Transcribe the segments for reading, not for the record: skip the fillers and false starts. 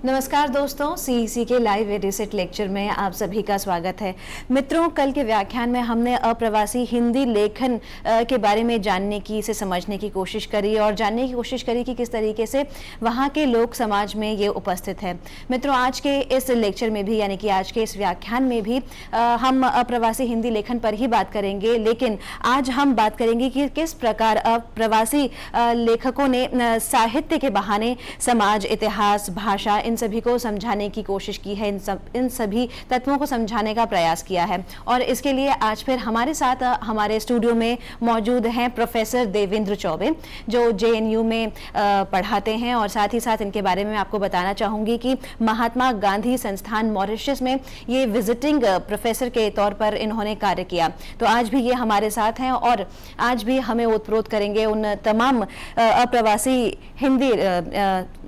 नमस्कार दोस्तों, सीईसी के लाइव एडिसेट लेक्चर में आप सभी का स्वागत है। मित्रों, कल के व्याख्यान में हमने अप्रवासी हिंदी लेखन के बारे में जानने की, इसे समझने की कोशिश करी और जानने की कोशिश करी कि किस तरीके से वहाँ के लोक समाज में ये उपस्थित है। मित्रों, आज के इस लेक्चर में भी यानी कि आज के इस व्याख्यान में भी हम अप्रवासी हिंदी लेखन पर ही बात करेंगे, लेकिन आज हम बात करेंगे कि किस प्रकार अप्रवासी लेखकों ने साहित्य के बहाने समाज, इतिहास, भाषा इन सभी को समझाने की कोशिश की है, इन सभी तत्वों को समझाने का प्रयास किया है। और इसके लिए आज फिर हमारे साथ हमारे स्टूडियो में मौजूद हैं प्रोफेसर देवेंद्र चौबे, जो जेएनयू में पढ़ाते हैं। और साथ ही साथ इनके बारे में मैं आपको बताना चाहूँगी कि महात्मा गांधी संस्थान मॉरिशस में ये विजिटिंग प्रोफेसर के तौर पर इन्होंने कार्य किया। तो आज भी ये हमारे साथ हैं और आज भी हमें ओतप्रोत करेंगे उन तमाम अप्रवासी हिंदी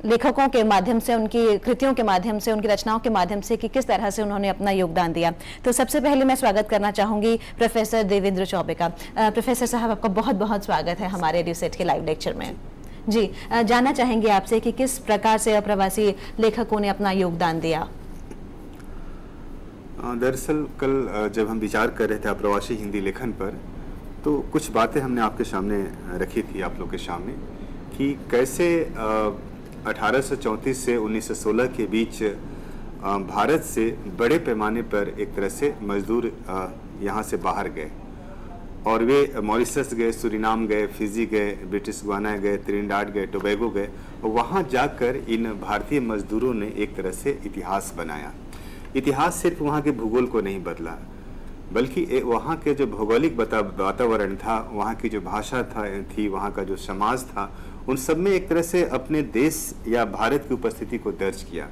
लेखकों के माध्यम से, उनकी कृतियों के माध्यम से, उनकी रचनाओं के माध्यम से कि किस तरह से उन्होंने अपना योगदान दिया। तो सबसे पहले मैं स्वागत करना चाहूंगी प्रोफेसर देवेंद्र चौबे का। प्रोफेसर साहब, आपका बहुत बहुत स्वागत है हमारे एडिसेट के लाइव लेक्चर में। जी, जानना चाहेंगे आपसे कि किस प्रकार से अप्रवासी लेखकों ने अपना योगदान दिया। दरअसल कल जब हम विचार कर रहे थे अप्रवासी हिंदी लेखन पर, तो कुछ बातें हमने आपके सामने रखी थी, आप लोग के सामने, कि कैसे 1834 से 1916 के बीच भारत से बड़े पैमाने पर एक तरह से मजदूर यहाँ से बाहर गए और वे मॉरिशस गए, सूरीनाम गए, फिजी गए, ब्रिटिश गुयाना गए, त्रिनिडाद गए, टोबैगो गए और वहाँ जाकर इन भारतीय मजदूरों ने एक तरह से इतिहास बनाया। इतिहास सिर्फ वहाँ के भूगोल को नहीं बदला, बल्कि वहाँ के जो भौगोलिक वातावरण था, वहाँ की जो भाषा थी, वहाँ का जो समाज था, उन सब में एक तरह से अपने देश या भारत की उपस्थिति को दर्ज किया।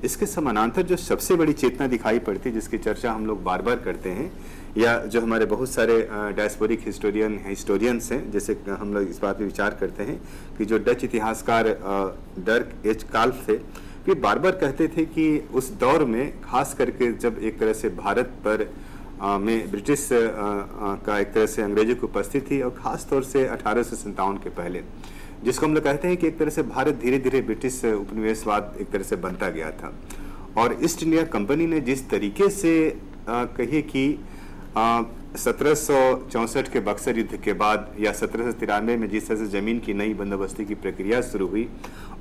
इसके समानांतर जो सबसे बड़ी चेतना दिखाई पड़ती, जिसकी चर्चा हम लोग बार बार करते हैं, या जो हमारे बहुत सारे डायस्पोरिक हिस्टोरियंस हैं, जैसे हम लोग इस बात पर विचार करते हैं कि जो डच इतिहासकार डर्क एच काल्फ थे, वे बार बार कहते थे कि उस दौर में खास करके जब एक तरह से भारत पर में ब्रिटिश का एक तरह से अंग्रेजों की उपस्थिति थी, और ख़ास तौर से 1857 के पहले, जिसको हम लोग कहते हैं कि एक तरह से भारत धीरे धीरे ब्रिटिश उपनिवेशवाद एक तरह से बनता गया था। और ईस्ट इंडिया कंपनी ने जिस तरीके से कहिए कि 1764 के बक्सर युद्ध के बाद या 1793 में जिस तरह से ज़मीन की नई बंदोबस्ती की प्रक्रिया शुरू हुई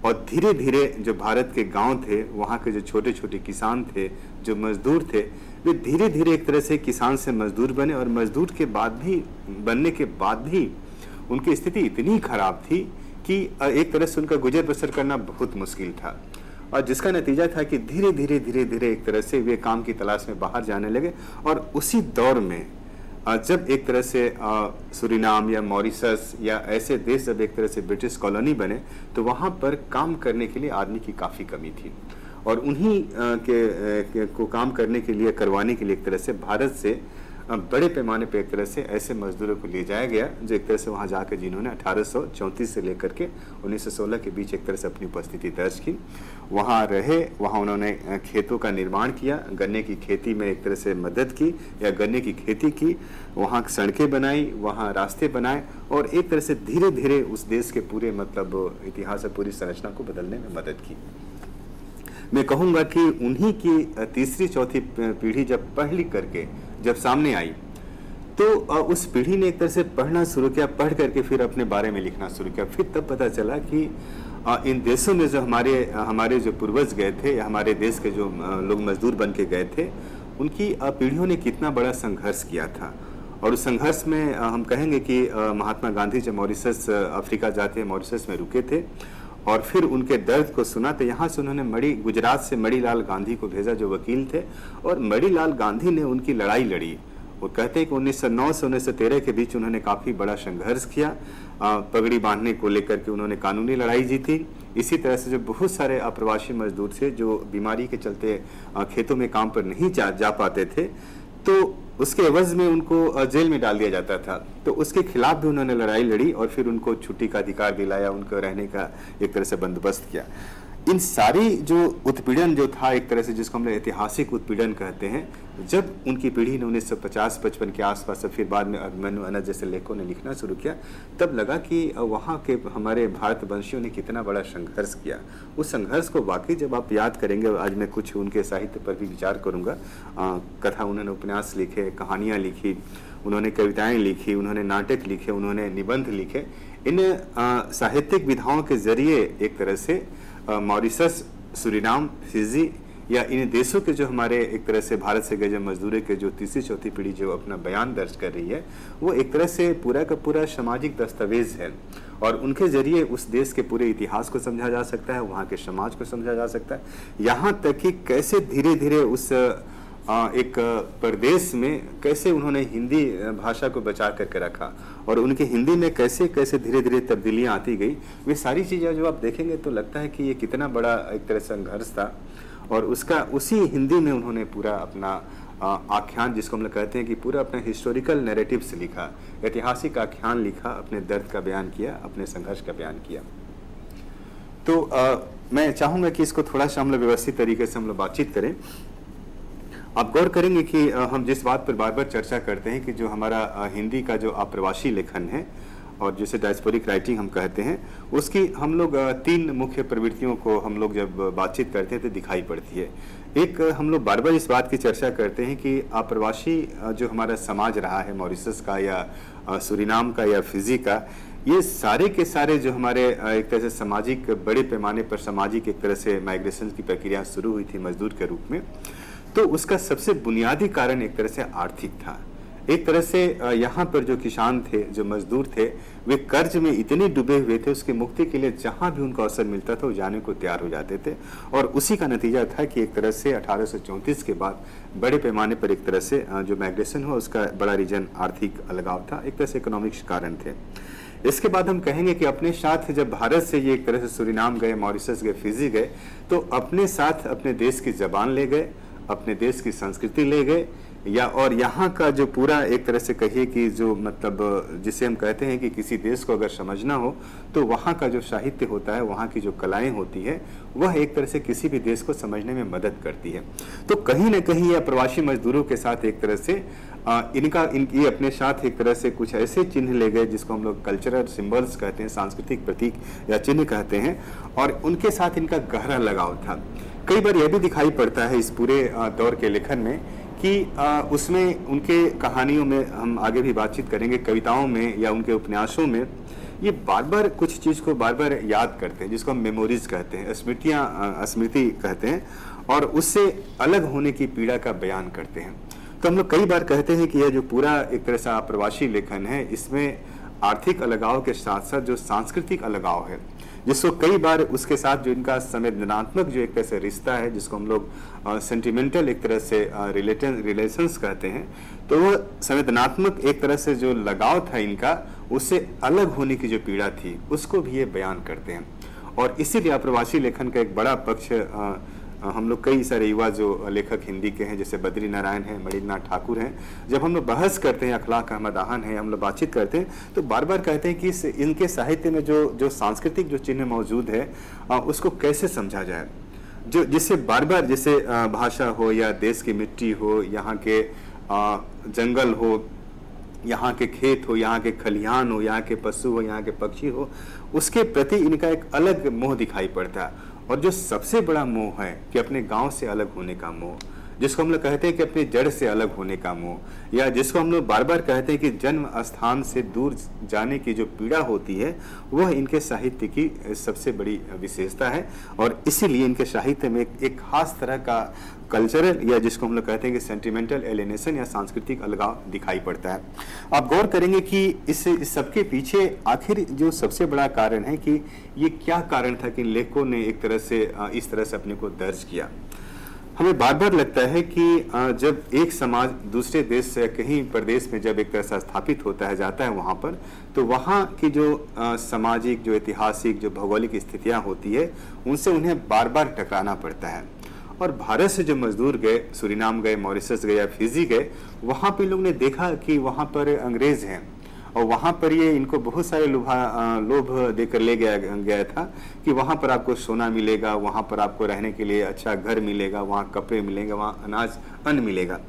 और धीरे धीरे जो भारत के गांव थे, वहाँ के जो छोटे छोटे किसान थे, जो मजदूर थे, वे धीरे धीरे एक तरह से किसान से मजदूर बने और मजदूर के बाद भी बनने के बाद भी उनकी स्थिति इतनी खराब थी कि एक तरह से उनका गुजर बसर करना बहुत मुश्किल था। और जिसका नतीजा था कि धीरे धीरे एक तरह से वे काम की तलाश में बाहर जाने लगे। और उसी दौर में जब एक तरह से सूरीनाम या मॉरिशस या ऐसे देश जब एक तरह से ब्रिटिश कॉलोनी बने, तो वहाँ पर काम करने के लिए आदमी की काफ़ी कमी थी और उन्हीं को काम करने के लिए, करवाने के लिए एक तरह से भारत से बड़े पैमाने पे एक तरह से ऐसे मजदूरों को ले जाया गया, जो एक तरह से वहाँ जाकर जिन्होंने 1834 से लेकर के 1916 के बीच एक तरह से अपनी उपस्थिति दर्ज की, वहाँ रहे, वहाँ उन्होंने खेतों का निर्माण किया, गन्ने की खेती में एक तरह से मदद की या गन्ने की खेती की, वहाँ सड़कें बनाई, वहाँ रास्ते बनाए और एक तरह से धीरे धीरे उस देश के पूरे मतलब इतिहास और पूरी संरचना को बदलने में मदद की। मैं कहूँगा कि उन्हीं की तीसरी चौथी पीढ़ी जब पढ़ लिख करके जब सामने आई, तो उस पीढ़ी ने एक तरह से पढ़ना शुरू किया, पढ़ करके फिर अपने बारे में लिखना शुरू किया। फिर तब पता चला कि इन देशों में जो हमारे जो पूर्वज गए थे या हमारे देश के जो लोग मजदूर बन के गए थे, उनकी पीढ़ियों ने कितना बड़ा संघर्ष किया था। और उस संघर्ष में हम कहेंगे कि महात्मा गांधी जब मॉरिशस अफ्रीका जाते, मॉरिशस में रुके थे और फिर उनके दर्द को सुना, तो यहाँ से उन्होंने गुजरात से मणिलाल गांधी को भेजा, जो वकील थे, और मणिलाल गांधी ने उनकी लड़ाई लड़ी। वो कहते हैं कि 1909 से 1913 के बीच उन्होंने काफ़ी बड़ा संघर्ष किया, पगड़ी बांधने को लेकर के उन्होंने कानूनी लड़ाई जीती। इसी तरह से जो बहुत सारे अप्रवासी मजदूर थे जो बीमारी के चलते खेतों में काम पर नहीं जा पाते थे, तो उसके एवज में उनको जेल में डाल दिया जाता था, तो उसके खिलाफ भी उन्होंने लड़ाई लड़ी और फिर उनको छुट्टी का अधिकार दिलाया, उनको रहने का एक तरह से बंदोबस्त किया। इन सारी जो उत्पीड़न जो था एक तरह से, जिसको हम लोग ऐतिहासिक उत्पीड़न कहते हैं, जब उनकी पीढ़ी ने 1950-55 के आसपास फिर बाद में अभिमन्यु अनंत जैसे लेखकों ने लिखना शुरू किया, तब लगा कि वहाँ के हमारे भारतवंशियों ने कितना बड़ा संघर्ष किया। उस संघर्ष को वाकई जब आप याद करेंगे, आज मैं कुछ उनके साहित्य पर भी विचार करूँगा। कथा, उन्होंने उपन्यास लिखे, कहानियाँ लिखी, उन्होंने कविताएँ लिखी, उन्होंने नाटक लिखे, उन्होंने निबंध लिखे। इन साहित्यिक विधाओं के जरिए एक तरह से मॉरिशस, सूरीनाम, फिजी या इन देशों के जो हमारे एक तरह से भारत से गए जो मजदूरों के जो तीसरी चौथी पीढ़ी जो अपना बयान दर्ज कर रही है, वो एक तरह से पूरा का पूरा सामाजिक दस्तावेज है। और उनके जरिए उस देश के पूरे इतिहास को समझा जा सकता है, वहाँ के समाज को समझा जा सकता है, यहाँ तक कि कैसे धीरे धीरे उस एक प्रदेश में कैसे उन्होंने हिंदी भाषा को बचा करके रखा और उनकी हिंदी में कैसे कैसे धीरे धीरे तब्दीलियाँ आती गई। वे सारी चीज़ें जो आप देखेंगे तो लगता है कि ये कितना बड़ा एक तरह से संघर्ष था। और उसका उसी हिंदी में उन्होंने पूरा अपना आख्यान, जिसको हम लोग कहते हैं कि पूरा अपना हिस्टोरिकल नैरेटिव्स लिखा, ऐतिहासिक आख्यान लिखा, अपने दर्द का बयान किया, अपने संघर्ष का बयान किया। तो मैं चाहूँगा कि इसको थोड़ा सा हम लोग व्यवस्थित तरीके से हम लोग बातचीत करें। आप गौर करेंगे कि हम जिस बात पर बार बार चर्चा करते हैं कि जो हमारा हिंदी का जो आप्रवासी लेखन है और जिसे डायस्पोरिक राइटिंग हम कहते हैं, उसकी हम लोग तीन मुख्य प्रवृत्तियों को हम लोग जब बातचीत करते हैं तो दिखाई पड़ती है। एक, हम लोग बार बार इस बात की चर्चा करते हैं कि आप्रवासी जो हमारा समाज रहा है, मॉरिशस का या सूरीनाम का या फिजी का, ये सारे के सारे जो हमारे एक तरह से सामाजिक, बड़े पैमाने पर सामाजिक एक तरह से माइग्रेशन की प्रक्रिया शुरू हुई थी मजदूर के रूप में, तो उसका सबसे बुनियादी कारण एक तरह से आर्थिक था। एक तरह से यहाँ पर जो किसान थे, जो मजदूर थे, वे कर्ज में इतने डूबे हुए थे, उसकी मुक्ति के लिए जहाँ भी उनको अवसर मिलता था वो जाने को तैयार हो जाते थे। और उसी का नतीजा था कि एक तरह से 1834 के बाद बड़े पैमाने पर एक तरह से जो माइग्रेशन हुआ, उसका बड़ा रीजन आर्थिक अलगाव था, एक तरह से इकोनॉमिक्स कारण थे। इसके बाद हम कहेंगे कि अपने साथ जब भारत से ये एक तरह से सूरीनाम गए, मॉरिशस गए, फिजी गए, तो अपने साथ अपने देश की जबान ले गए, अपने देश की संस्कृति ले गए, या और यहाँ का जो पूरा एक तरह से कहिए कि जो मतलब जिसे हम कहते हैं कि किसी देश को अगर समझना हो तो वहाँ का जो साहित्य होता है, वहाँ की जो कलाएं होती है, वह एक तरह से किसी भी देश को समझने में मदद करती है। तो कहीं ना कहीं यह प्रवासी मजदूरों के साथ एक तरह से ये अपने साथ एक तरह से कुछ ऐसे चिन्ह ले गए जिसको हम लोग कल्चरल सिंबल्स कहते हैं, सांस्कृतिक प्रतीक या चिन्ह कहते हैं, और उनके साथ इनका गहरा लगाव था। कई बार यह भी दिखाई पड़ता है इस पूरे दौर के लेखन में कि उसमें उनके कहानियों में, हम आगे भी बातचीत करेंगे, कविताओं में या उनके उपन्यासों में ये बार बार कुछ चीज़ को बार बार याद करते हैं, जिसको हम मेमोरीज कहते हैं, स्मृति कहते हैं, और उससे अलग होने की पीड़ा का बयान करते हैं। तो हम लोग कई बार कहते हैं कि यह जो पूरा एक तरह से आप्रवासी लेखन है, इसमें आर्थिक अलगाव के साथ साथ जो सांस्कृतिक अलगाव है, जिसको कई बार उसके साथ जो इनका संवेदनात्मक जो एक तरह से रिश्ता है, जिसको हम लोग सेंटिमेंटल एक तरह से रिलेशंस कहते हैं, तो वह संवेदनात्मक एक तरह से जो लगाव था इनका, उससे अलग होने की जो पीड़ा थी, उसको भी ये बयान करते हैं। और इसीलिए आप्रवासी लेखन का एक बड़ा पक्ष हम लोग कई सारे युवा जो लेखक हिंदी के हैं, जैसे बद्री नारायण हैं, मणिनाथ ठाकुर हैं, जब हम लोग बहस करते हैं, अखलाक अहमद आहान है, हम लोग बातचीत करते हैं, तो बार बार कहते हैं कि इनके साहित्य में जो सांस्कृतिक जो चिन्ह मौजूद है, उसको कैसे समझा जाए, जो जिससे बार बार, जैसे भाषा हो या देश की मिट्टी हो, यहाँ के जंगल हो, यहाँ के खेत हो, यहाँ के खलिहान हो, यहाँ के पशु हो, यहाँ के पक्षी हो, उसके प्रति इनका एक अलग मोह दिखाई पड़ता है। और जो सबसे बड़ा मोह है कि अपने गांव से अलग होने का मोह, जिसको हम लोग कहते हैं कि अपने जड़ से अलग होने का मोह, या जिसको हम लोग बार बार कहते हैं कि जन्म स्थान से दूर जाने की जो पीड़ा होती है, वह इनके साहित्य की सबसे बड़ी विशेषता है। और इसीलिए इनके साहित्य में एक खास तरह का कल्चरल, या जिसको हम लोग कहते हैं कि सेंटिमेंटल एलिनेशन या सांस्कृतिक अलगाव दिखाई पड़ता है। आप गौर करेंगे कि इस सबके पीछे आखिर जो सबसे बड़ा कारण है कि ये क्या कारण था कि लेखकों ने एक तरह से इस तरह से अपने को दर्ज किया। हमें बार बार लगता है कि जब एक समाज दूसरे देश से कहीं प्रदेश में जब एक तरह से स्थापित होता है, जाता है वहाँ पर, तो वहाँ की जो सामाजिक, जो ऐतिहासिक, जो भौगोलिक स्थितियाँ होती है, उनसे उन्हें बार बार टकराना पड़ता है। और भारत से जो मजदूर गए, सूरीनाम गए, मॉरिशस गए या फिजी गए, वहाँ पे लोग ने देखा कि वहाँ पर अंग्रेज हैं, और वहाँ पर ये इनको बहुत सारे लोभ देकर ले गया था कि वहाँ पर आपको सोना मिलेगा, वहाँ पर आपको रहने के लिए अच्छा घर मिलेगा, वहाँ कपड़े मिलेंगे, वहाँ अनाज अन्न मिलेगा।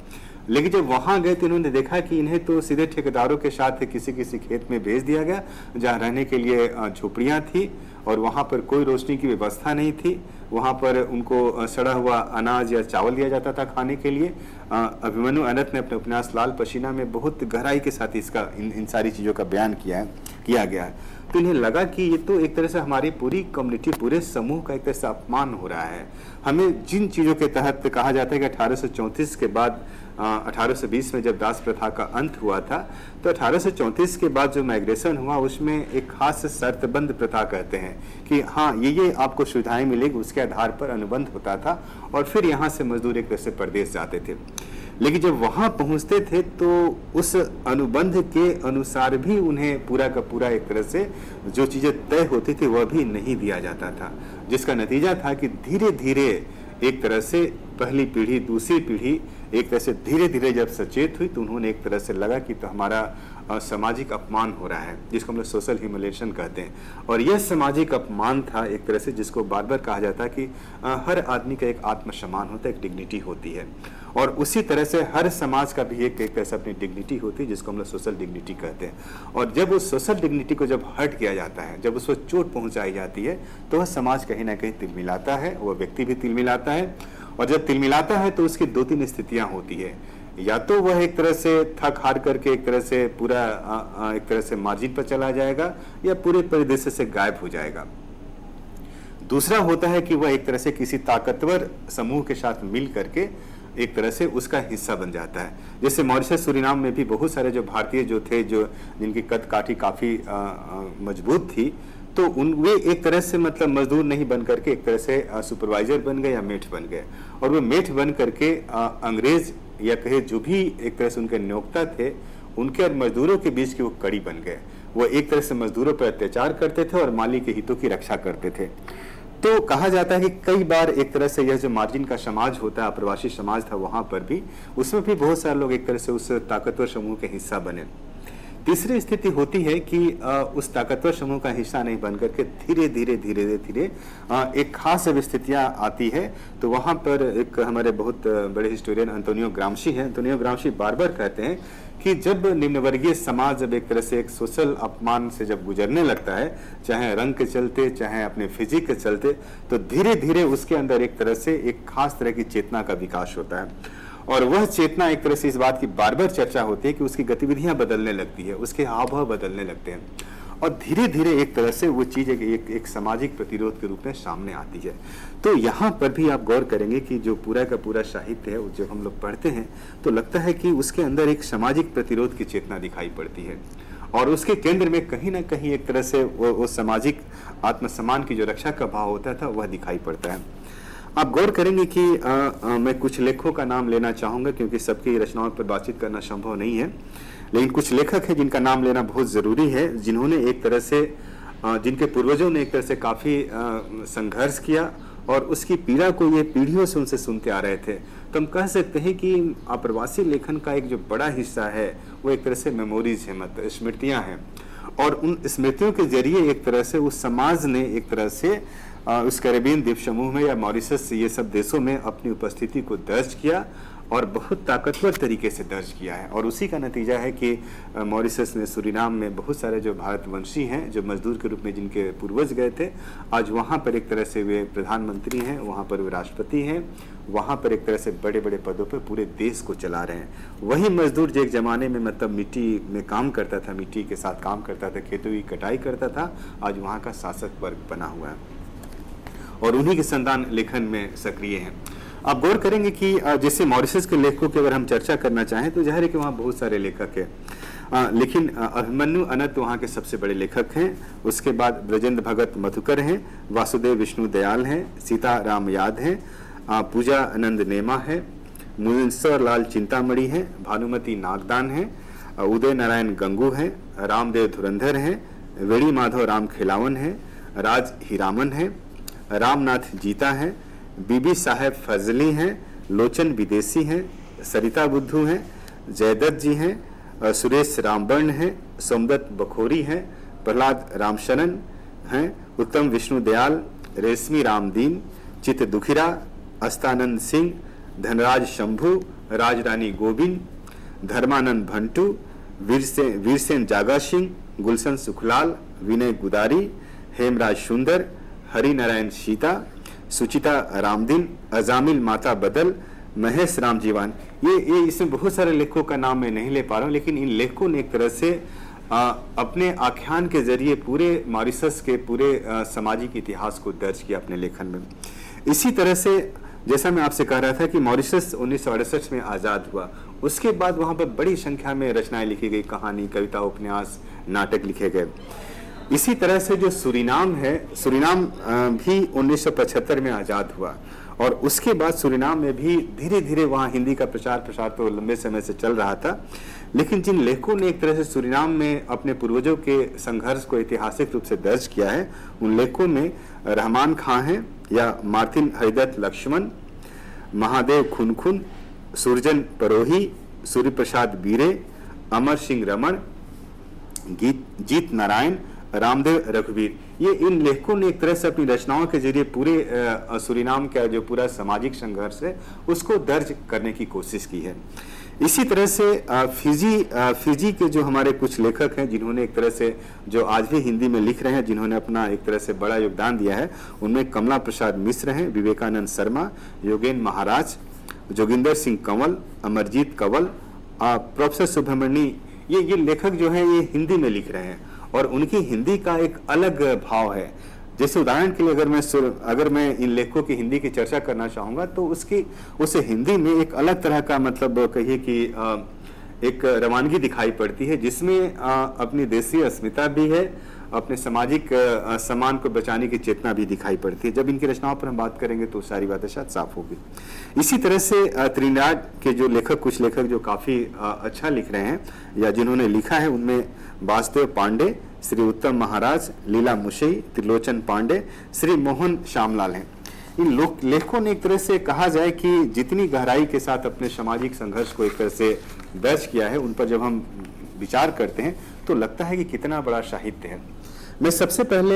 लेकिन जब वहाँ गए तो इन्होंने देखा कि इन्हें तो सीधे ठेकेदारों के साथ किसी किसी खेत में भेज दिया गया जहाँ रहने के लिए झोपड़ियाँ थी और वहाँ पर कोई रोशनी की व्यवस्था नहीं थी। वहाँ पर उनको सड़ा हुआ अनाज या चावल दिया जाता था खाने के लिए। अभिमन्यु अनंत ने अपने उपन्यास लाल पसीना में बहुत गहराई के साथ इसका इन सारी चीज़ों का बयान किया गया है। तो इन्हें लगा कि ये तो एक तरह से हमारी पूरी कम्युनिटी, पूरे समूह का एक तरह से अपमान हो रहा है। हमें जिन चीज़ों के तहत कहा जाता है कि 1834 के बाद 1820 में जब दास प्रथा का अंत हुआ था, तो 1834 के बाद जो माइग्रेशन हुआ उसमें एक खास शर्तबंद प्रथा कहते हैं कि हाँ ये आपको सुविधाएं मिलेगी, उसके आधार पर अनुबंध होता था और फिर यहाँ से मजदूर एक तरह से प्रदेश जाते थे। लेकिन जब वहाँ पहुँचते थे तो उस अनुबंध के अनुसार भी उन्हें पूरा का पूरा एक तरह से जो चीज़ें तय होती थी वह भी नहीं दिया जाता था, जिसका नतीजा था कि धीरे धीरे एक तरह से पहली पीढ़ी, दूसरी पीढ़ी एक तरह से धीरे धीरे जब सचेत हुई तो उन्होंने एक तरह से लगा कि तो हमारा सामाजिक अपमान हो रहा है, जिसको हम लोग सोशल ह्यूमिलेशन कहते हैं। और यह सामाजिक अपमान था एक तरह से जिसको बार बार कहा जाता है कि हर आदमी का एक आत्मसम्मान होता है, एक डिग्निटी होती है और उसी तरह से हर समाज का भी एक तरह से अपनी डिग्निटी होती है, जिसको हम लोग सोशल डिग्निटी कहते हैं। और जब उस सोशल डिग्निटी को जब हर्ट किया जाता है, जब उसको चोट पहुंचाई जाती है, तो वह समाज कहीं ना कहीं तिलमिलाता है, वह व्यक्ति भी तिलमिलाता है। और जब तिलमिलाता है तो उसकी दो तीन स्थितियां होती है, या तो वह एक तरह से थक हार करके एक तरह से पूरा एक तरह से मार्जिन पर चला जाएगा या पूरे परिदृश्य से गायब हो जाएगा। दूसरा होता है कि वह एक तरह से किसी ताकतवर समूह के साथ मिल करके एक तरह से उसका हिस्सा बन जाता है। जैसे मॉरिशस, सूरीनाम में भी बहुत सारे जो भारतीय जो थे, जो जिनकी कद काठी काफ़ी मजबूत थी, तो वे एक तरह से मतलब मजदूर नहीं बन करके एक तरह से सुपरवाइजर बन गए या मेट बन गए। और वो मेट बन करके अंग्रेज या कहे जो भी एक तरह से उनके नियोक्ता थे, उनके और मजदूरों के बीच की वो कड़ी बन गए। वो एक तरह से मजदूरों पर अत्याचार करते थे और मालिक के हितों की रक्षा करते थे। तो कहा जाता है कि कई बार एक तरह से यह जो मार्जिन का समाज होता है, अप्रवासी समाज था, वहां पर भी उसमें भी बहुत सारे लोग एक तरह से उस ताकतवर समूह के हिस्सा बने। तीसरी स्थिति होती है कि उस ताकतवर समूह का हिस्सा नहीं बन करके धीरे धीरे एक खास जब स्थितियाँ आती है, तो वहाँ पर एक हमारे बहुत बड़े हिस्टोरियन अंतोनियो ग्राम्शी हैं। अंतोनियो ग्राम्शी बार बार कहते हैं कि जब निम्नवर्गीय समाज जब एक तरह से एक सोशल अपमान से जब गुजरने लगता है, चाहे रंग के चलते, चाहे अपने फिजिक के चलते, तो धीरे धीरे उसके अंदर एक तरह से एक खास तरह की चेतना का विकास होता है। और वह चेतना एक तरह से इस बात की बार बार चर्चा होती है कि उसकी गतिविधियां बदलने लगती है, उसके हाव भाव बदलने लगते हैं और धीरे धीरे एक तरह से वो चीज़ एक सामाजिक प्रतिरोध के रूप में सामने आती है। तो यहाँ पर भी आप गौर करेंगे कि जो पूरा का पूरा साहित्य है, जब हम लोग पढ़ते हैं तो लगता है कि उसके अंदर एक सामाजिक प्रतिरोध की चेतना दिखाई पड़ती है और उसके केंद्र में कहीं ना कहीं एक तरह से वो सामाजिक आत्मसम्मान की जो रक्षा का भाव होता था वह दिखाई पड़ता है। आप गौर करेंगे कि मैं कुछ लेखकों का नाम लेना चाहूँगा क्योंकि सबकी रचनाओं पर बातचीत करना संभव नहीं है, लेकिन कुछ लेखक हैं जिनका नाम लेना बहुत ज़रूरी है, जिन्होंने एक तरह से जिनके पूर्वजों ने एक तरह से काफ़ी संघर्ष किया और उसकी पीड़ा को ये पीढ़ियों से उनसे सुनते आ रहे थे। तो हम कह सकते हैं कि आप्रवासी लेखन का एक जो बड़ा हिस्सा है वो एक तरह से मेमोरीज है, मतलब स्मृतियाँ हैं और उन स्मृतियों के जरिए एक तरह से उस समाज ने एक तरह से उस कैरेबियन द्वीप समूह में या मॉरिशस, ये सब देशों में अपनी उपस्थिति को दर्ज किया और बहुत ताकतवर तरीके से दर्ज किया है। और उसी का नतीजा है कि मॉरिशस में, सूरीनाम में बहुत सारे जो भारतवंशी हैं, जो मजदूर के रूप में जिनके पूर्वज गए थे, आज वहाँ पर एक तरह से वे प्रधानमंत्री हैं, वहाँ पर वे राष्ट्रपति हैं, वहाँ पर एक तरह से बड़े बड़े पदों पर पूरे देश को चला रहे हैं। वही मजदूर जो एक ज़माने में मतलब मिट्टी में काम करता था, मिट्टी के साथ काम करता था, खेतों की कटाई करता था, आज वहाँ का शासक वर्ग बना हुआ है और उन्हीं के संतान लेखन में सक्रिय हैं। आप गौर करेंगे कि जैसे मॉरिशस के लेखकों की अगर हम चर्चा करना चाहें तो जाहिर है कि वहाँ बहुत सारे लेखक हैं, लेकिन अभिमन्यु अनंत वहाँ के सबसे बड़े लेखक हैं। उसके बाद ब्रजेंद्र भगत मधुकर हैं, वासुदेव विष्णु दयाल हैं, सीता राम याद हैं, पूजा आनंद नेमा है, मुनीश्वर लाल चिंतामणि हैं, भानुमति नागदान हैं, उदय नारायण गंगू हैं, रामदेव धुरंधर हैं, वेणी माधव राम खिलावन हैं, राज हीरामन हैं, रामनाथ जीता हैं, बीबी साहेब फजली हैं, लोचन विदेशी हैं, सरिता बुद्धू हैं, जयदत्त जी हैं, सुरेश रामबर्ण हैं, सोमदत्त बखोरी हैं, प्रहलाद रामशरण हैं, उत्तम विष्णु दयाल, रेशमी रामदीन, चित्त दुखिरा, अस्तानंद सिंह, धनराज शंभू, राजरानी गोविंद, धर्मानंद भंटू, वीरसेन जागा सिंह, गुलशन सुखलाल, विनय गुदारी, हेमराज सुंदर, हरिनारायण सीता, सुचिता रामदीन, अजामिल माता बदल, महेश राम जीवान। ये इसमें बहुत सारे लेखकों का नाम मैं नहीं ले पा रहा हूँ, लेकिन इन लेखकों ने एक तरह से अपने आख्यान के जरिए पूरे मॉरिशस के पूरे सामाजिक इतिहास को दर्ज किया अपने लेखन में। इसी तरह से जैसा मैं आपसे कह रहा था कि मॉरिशस 1968 में आज़ाद हुआ, उसके बाद वहाँ पर बड़ी संख्या में रचनाएं लिखी गई, कहानी, कविता, उपन्यास, नाटक लिखे गए। इसी तरह से जो सूरीनाम है, सूरीनाम भी 1975 में आज़ाद हुआ और उसके बाद सूरीनाम में भी धीरे धीरे वहाँ हिंदी का प्रचार प्रसार तो लंबे समय से चल रहा था, लेकिन जिन लेखकों ने एक तरह से सूरीनाम में अपने पूर्वजों के संघर्ष को ऐतिहासिक रूप से दर्ज किया है, उन लेखकों में रहमान खां हैं या मार्टिन हरिदत्त लक्ष्मण, महादेव खुनखुन, सुरजन परोही, सूर्य प्रसाद बीरे, अमर सिंह रमन, जीत नारायण, रामदेव रघुवीर। ये इन लेखकों ने एक तरह से अपनी रचनाओं के जरिए पूरे सूरीनाम का जो पूरा सामाजिक संघर्ष है उसको दर्ज करने की कोशिश की है। इसी तरह से फिजी के जो हमारे कुछ लेखक हैं जिन्होंने एक तरह से जो आज भी हिंदी में लिख रहे हैं, जिन्होंने अपना एक तरह से बड़ा योगदान दिया है, उनमें कमला प्रसाद मिश्र हैं, विवेकानंद शर्मा, योगेन महाराज, जोगिंदर सिंह कंवल, अमरजीत कंवल, प्रोफेसर सुब्रमण्य। ये लेखक जो हैं ये हिंदी में लिख रहे हैं और उनकी हिंदी का एक अलग भाव है। जैसे उदाहरण के लिए अगर मैं इन लेखकों की हिंदी की चर्चा करना चाहूँगा तो उसे हिंदी में एक अलग तरह का मतलब कहिए कि एक रवानगी दिखाई पड़ती है, जिसमें अपनी देशी अस्मिता भी है, अपने सामाजिक सम्मान को बचाने की चेतना भी दिखाई पड़ती है। जब इनकी रचनाओं पर हम बात करेंगे तो सारी बातें शायद साफ होगी। इसी तरह से त्रिनाड के जो लेखक, कुछ लेखक जो काफ़ी अच्छा लिख रहे हैं या जिन्होंने लिखा है, उनमें वासुदेव पांडे, श्री उत्तम महाराज, लीला मुशई, त्रिलोचन पांडे, श्री मोहन श्यामलाल हैं। इन लेखकों ने एक तरह से कहा जाए कि जितनी गहराई के साथ अपने सामाजिक संघर्ष को एक तरह से दर्ज किया है, उन पर जब हम विचार करते हैं तो लगता है कि कितना बड़ा साहित्य है। मैं सबसे पहले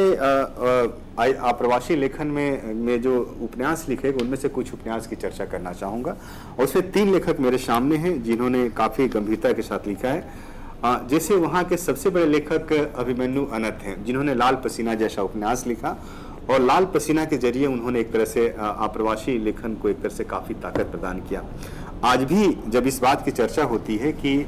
आप्रवासी लेखन में जो उपन्यास लिखे उनमें से कुछ उपन्यास की चर्चा करना चाहूँगा और उसमें 3 लेखक मेरे सामने हैं जिन्होंने काफ़ी गंभीरता के साथ लिखा है। जैसे वहाँ के सबसे बड़े लेखक अभिमन्यु अनंत हैं, जिन्होंने लाल पसीना जैसा उपन्यास लिखा और लाल पसीना के जरिए उन्होंने एक तरह से आप्रवासी लेखन को एक तरह से काफ़ी ताकत प्रदान किया। आज भी जब इस बात की चर्चा होती है कि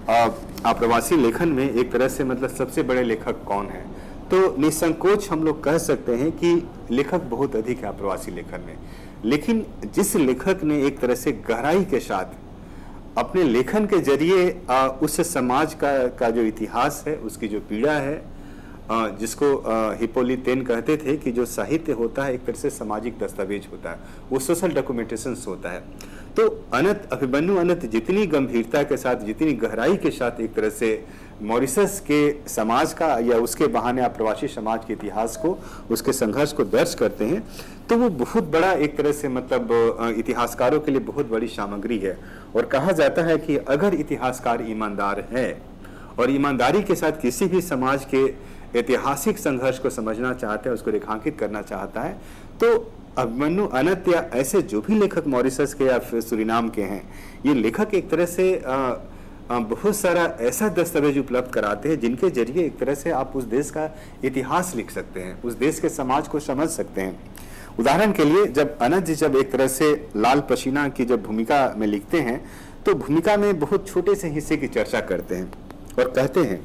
आप्रवासी लेखन में एक तरह से मतलब सबसे बड़े लेखक कौन हैं, तो निसंकोच हम लोग कह सकते हैं कि लेखक बहुत अधिक है आप्रवासी लेखन में। लेकिन जिस लेखक ने एक तरह से गहराई के साथ अपने लेखन के जरिए उस समाज का जो इतिहास है, उसकी जो पीड़ा है, जिसको हिप्पोलिटेन कहते थे कि जो साहित्य होता है एक तरह से सामाजिक दस्तावेज होता है, वो सोशल डॉक्यूमेंटेशन होता है। तो अभिमन्यु अनंत जितनी गंभीरता के साथ, जितनी गहराई के साथ एक तरह से मॉरिशस के समाज का या उसके बहाने आप्रवासी समाज के इतिहास को, उसके संघर्ष को दर्ज करते हैं, तो वो बहुत बड़ा एक तरह से मतलब इतिहासकारों के लिए बहुत बड़ी सामग्री है। और कहा जाता है कि अगर इतिहासकार ईमानदार है और ईमानदारी के साथ किसी भी समाज के ऐतिहासिक संघर्ष को समझना चाहता है, उसको रेखांकित करना चाहता है, तो अभिमन्यु अनंत या ऐसे जो भी लेखक मॉरिशस के या फिर सूरीनाम के हैं, ये लेखक एक तरह से बहुत सारा ऐसा दस्तावेज उपलब्ध कराते हैं जिनके जरिए एक तरह से आप उस देश का इतिहास लिख सकते हैं, उस देश के समाज को समझ सकते हैं। उदाहरण के लिए जब अनंत जी जब एक तरह से लाल पसीना की जब भूमिका में लिखते हैं तो भूमिका में बहुत छोटे से हिस्से की चर्चा करते हैं और कहते हैं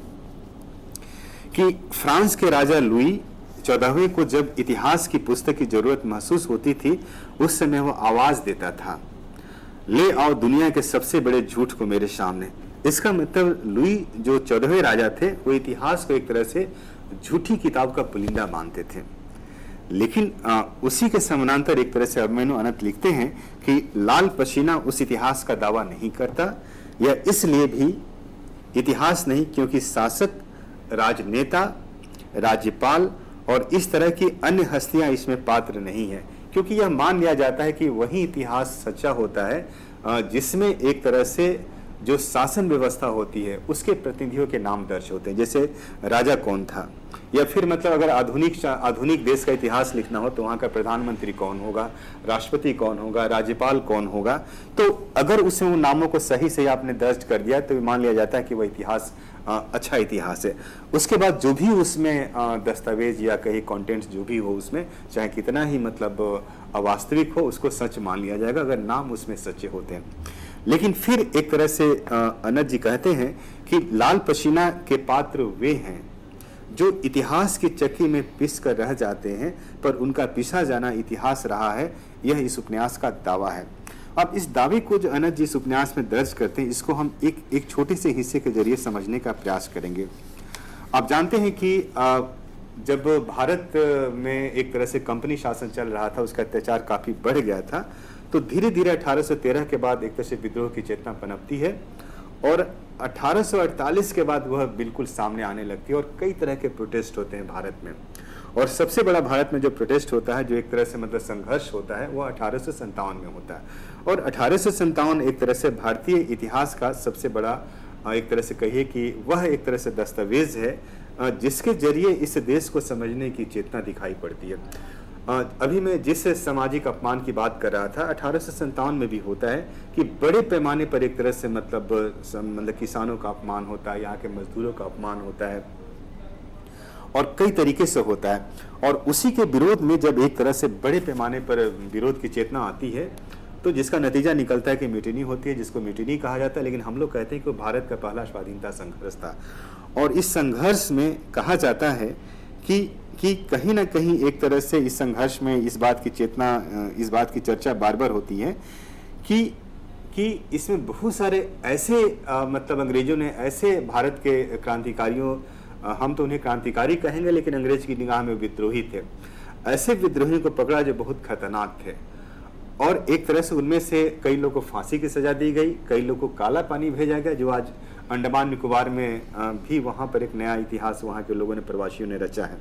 कि फ्रांस के राजा लुई 14वें को जब इतिहास की पुस्तक की जरूरत महसूस होती थी, उस समय वो आवाज देता था, ले आओ दुनिया के सबसे बड़े झूठ को मेरे सामने। इसका मतलब लुई जो 14वें राजा थे वो इतिहास को एक तरह से झूठी किताब का पुलिंदा मानते थे। लेकिन उसी के समानांतर एक तरह से अभिमन्यु अनंत लिखते हैं कि लाल पसीना उस इतिहास का दावा नहीं करता, या इसलिए भी इतिहास नहीं क्योंकि शासक, राजनेता, राज्यपाल और इस तरह की अन्य हस्तियां इसमें पात्र नहीं है, क्योंकि यह मान लिया जाता है कि वही इतिहास सच्चा होता है जिसमें एक तरह से जो शासन व्यवस्था होती है उसके प्रतिनिधियों के नाम दर्ज होते हैं, जैसे राजा कौन था, या फिर मतलब अगर आधुनिक देश का इतिहास लिखना हो तो वहाँ का प्रधानमंत्री कौन होगा, राष्ट्रपति कौन होगा, राज्यपाल कौन होगा। तो अगर उसमें उन नामों को सही से आपने दर्ज कर दिया तो मान लिया जाता है कि वह इतिहास अच्छा इतिहास है। उसके बाद जो भी उसमें दस्तावेज या कहीं कंटेंट्स जो भी हो उसमें, चाहे कितना ही मतलब अवास्तविक हो, उसको सच मान लिया जाएगा अगर नाम उसमें सच्चे होते हैं। लेकिन फिर एक तरह से अनंत जी कहते हैं कि लाल पसीना के पात्र वे हैं जो इतिहास की चक्की में पिस कर रह जाते हैं, पर उनका पिसा जाना इतिहास रहा है, यह इस उपन्यास का दावा है। अब इस दावे को जो अनंत जी इस उपन्यास में दर्ज करते हैं, इसको हम एक छोटे से हिस्से के जरिए समझने का प्रयास करेंगे। आप जानते हैं कि जब भारत में एक तरह से कंपनी शासन चल रहा था, उसका अत्याचार काफ़ी बढ़ गया था, तो धीरे धीरे 1813 के बाद एक तरह से विद्रोह की चेतना पनपती है और 1848 के बाद वह बिल्कुल सामने आने लगती है और कई तरह के प्रोटेस्ट होते हैं भारत में। और सबसे बड़ा भारत में जो प्रोटेस्ट होता है, जो एक तरह से मतलब संघर्ष होता है, वो 1857 में होता है। और 1857 एक तरह से भारतीय इतिहास का सबसे बड़ा एक तरह से कहिए कि वह एक तरह से दस्तावेज है जिसके जरिए इस देश को समझने की चेतना दिखाई पड़ती है। अभी मैं जिस सामाजिक अपमान की बात कर रहा था, 1857 में भी होता है कि बड़े पैमाने पर एक तरह से मतलब किसानों का अपमान होता है, यहाँ के मजदूरों का अपमान होता है और कई तरीके से होता है। और उसी के विरोध में जब एक तरह से बड़े पैमाने पर विरोध की चेतना आती है तो जिसका नतीजा निकलता है कि म्यूटिनी होती है, जिसको म्यूटिनी कहा जाता है। लेकिन हम लोग कहते हैं कि भारत का पहला स्वाधीनता संघर्ष था और इस संघर्ष में कहा जाता है कि कहीं ना कहीं एक तरह से इस संघर्ष में इस बात की चर्चा बार बार होती है कि इसमें बहुत सारे ऐसे मतलब अंग्रेजों ने ऐसे भारत के क्रांतिकारियों, हम तो उन्हें क्रांतिकारी कहेंगे लेकिन अंग्रेज की निगाह में विद्रोही थे, ऐसे विद्रोहियों को पकड़ा जो बहुत खतरनाक थे। और एक तरह से उनमें से कई लोगों को फांसी की सजा दी गई, कई लोगों को काला पानी भेजा गया, जो आज अंडमान निकोबार में भी वहाँ पर एक नया इतिहास वहाँ के लोगों ने, प्रवासियों ने रचा है।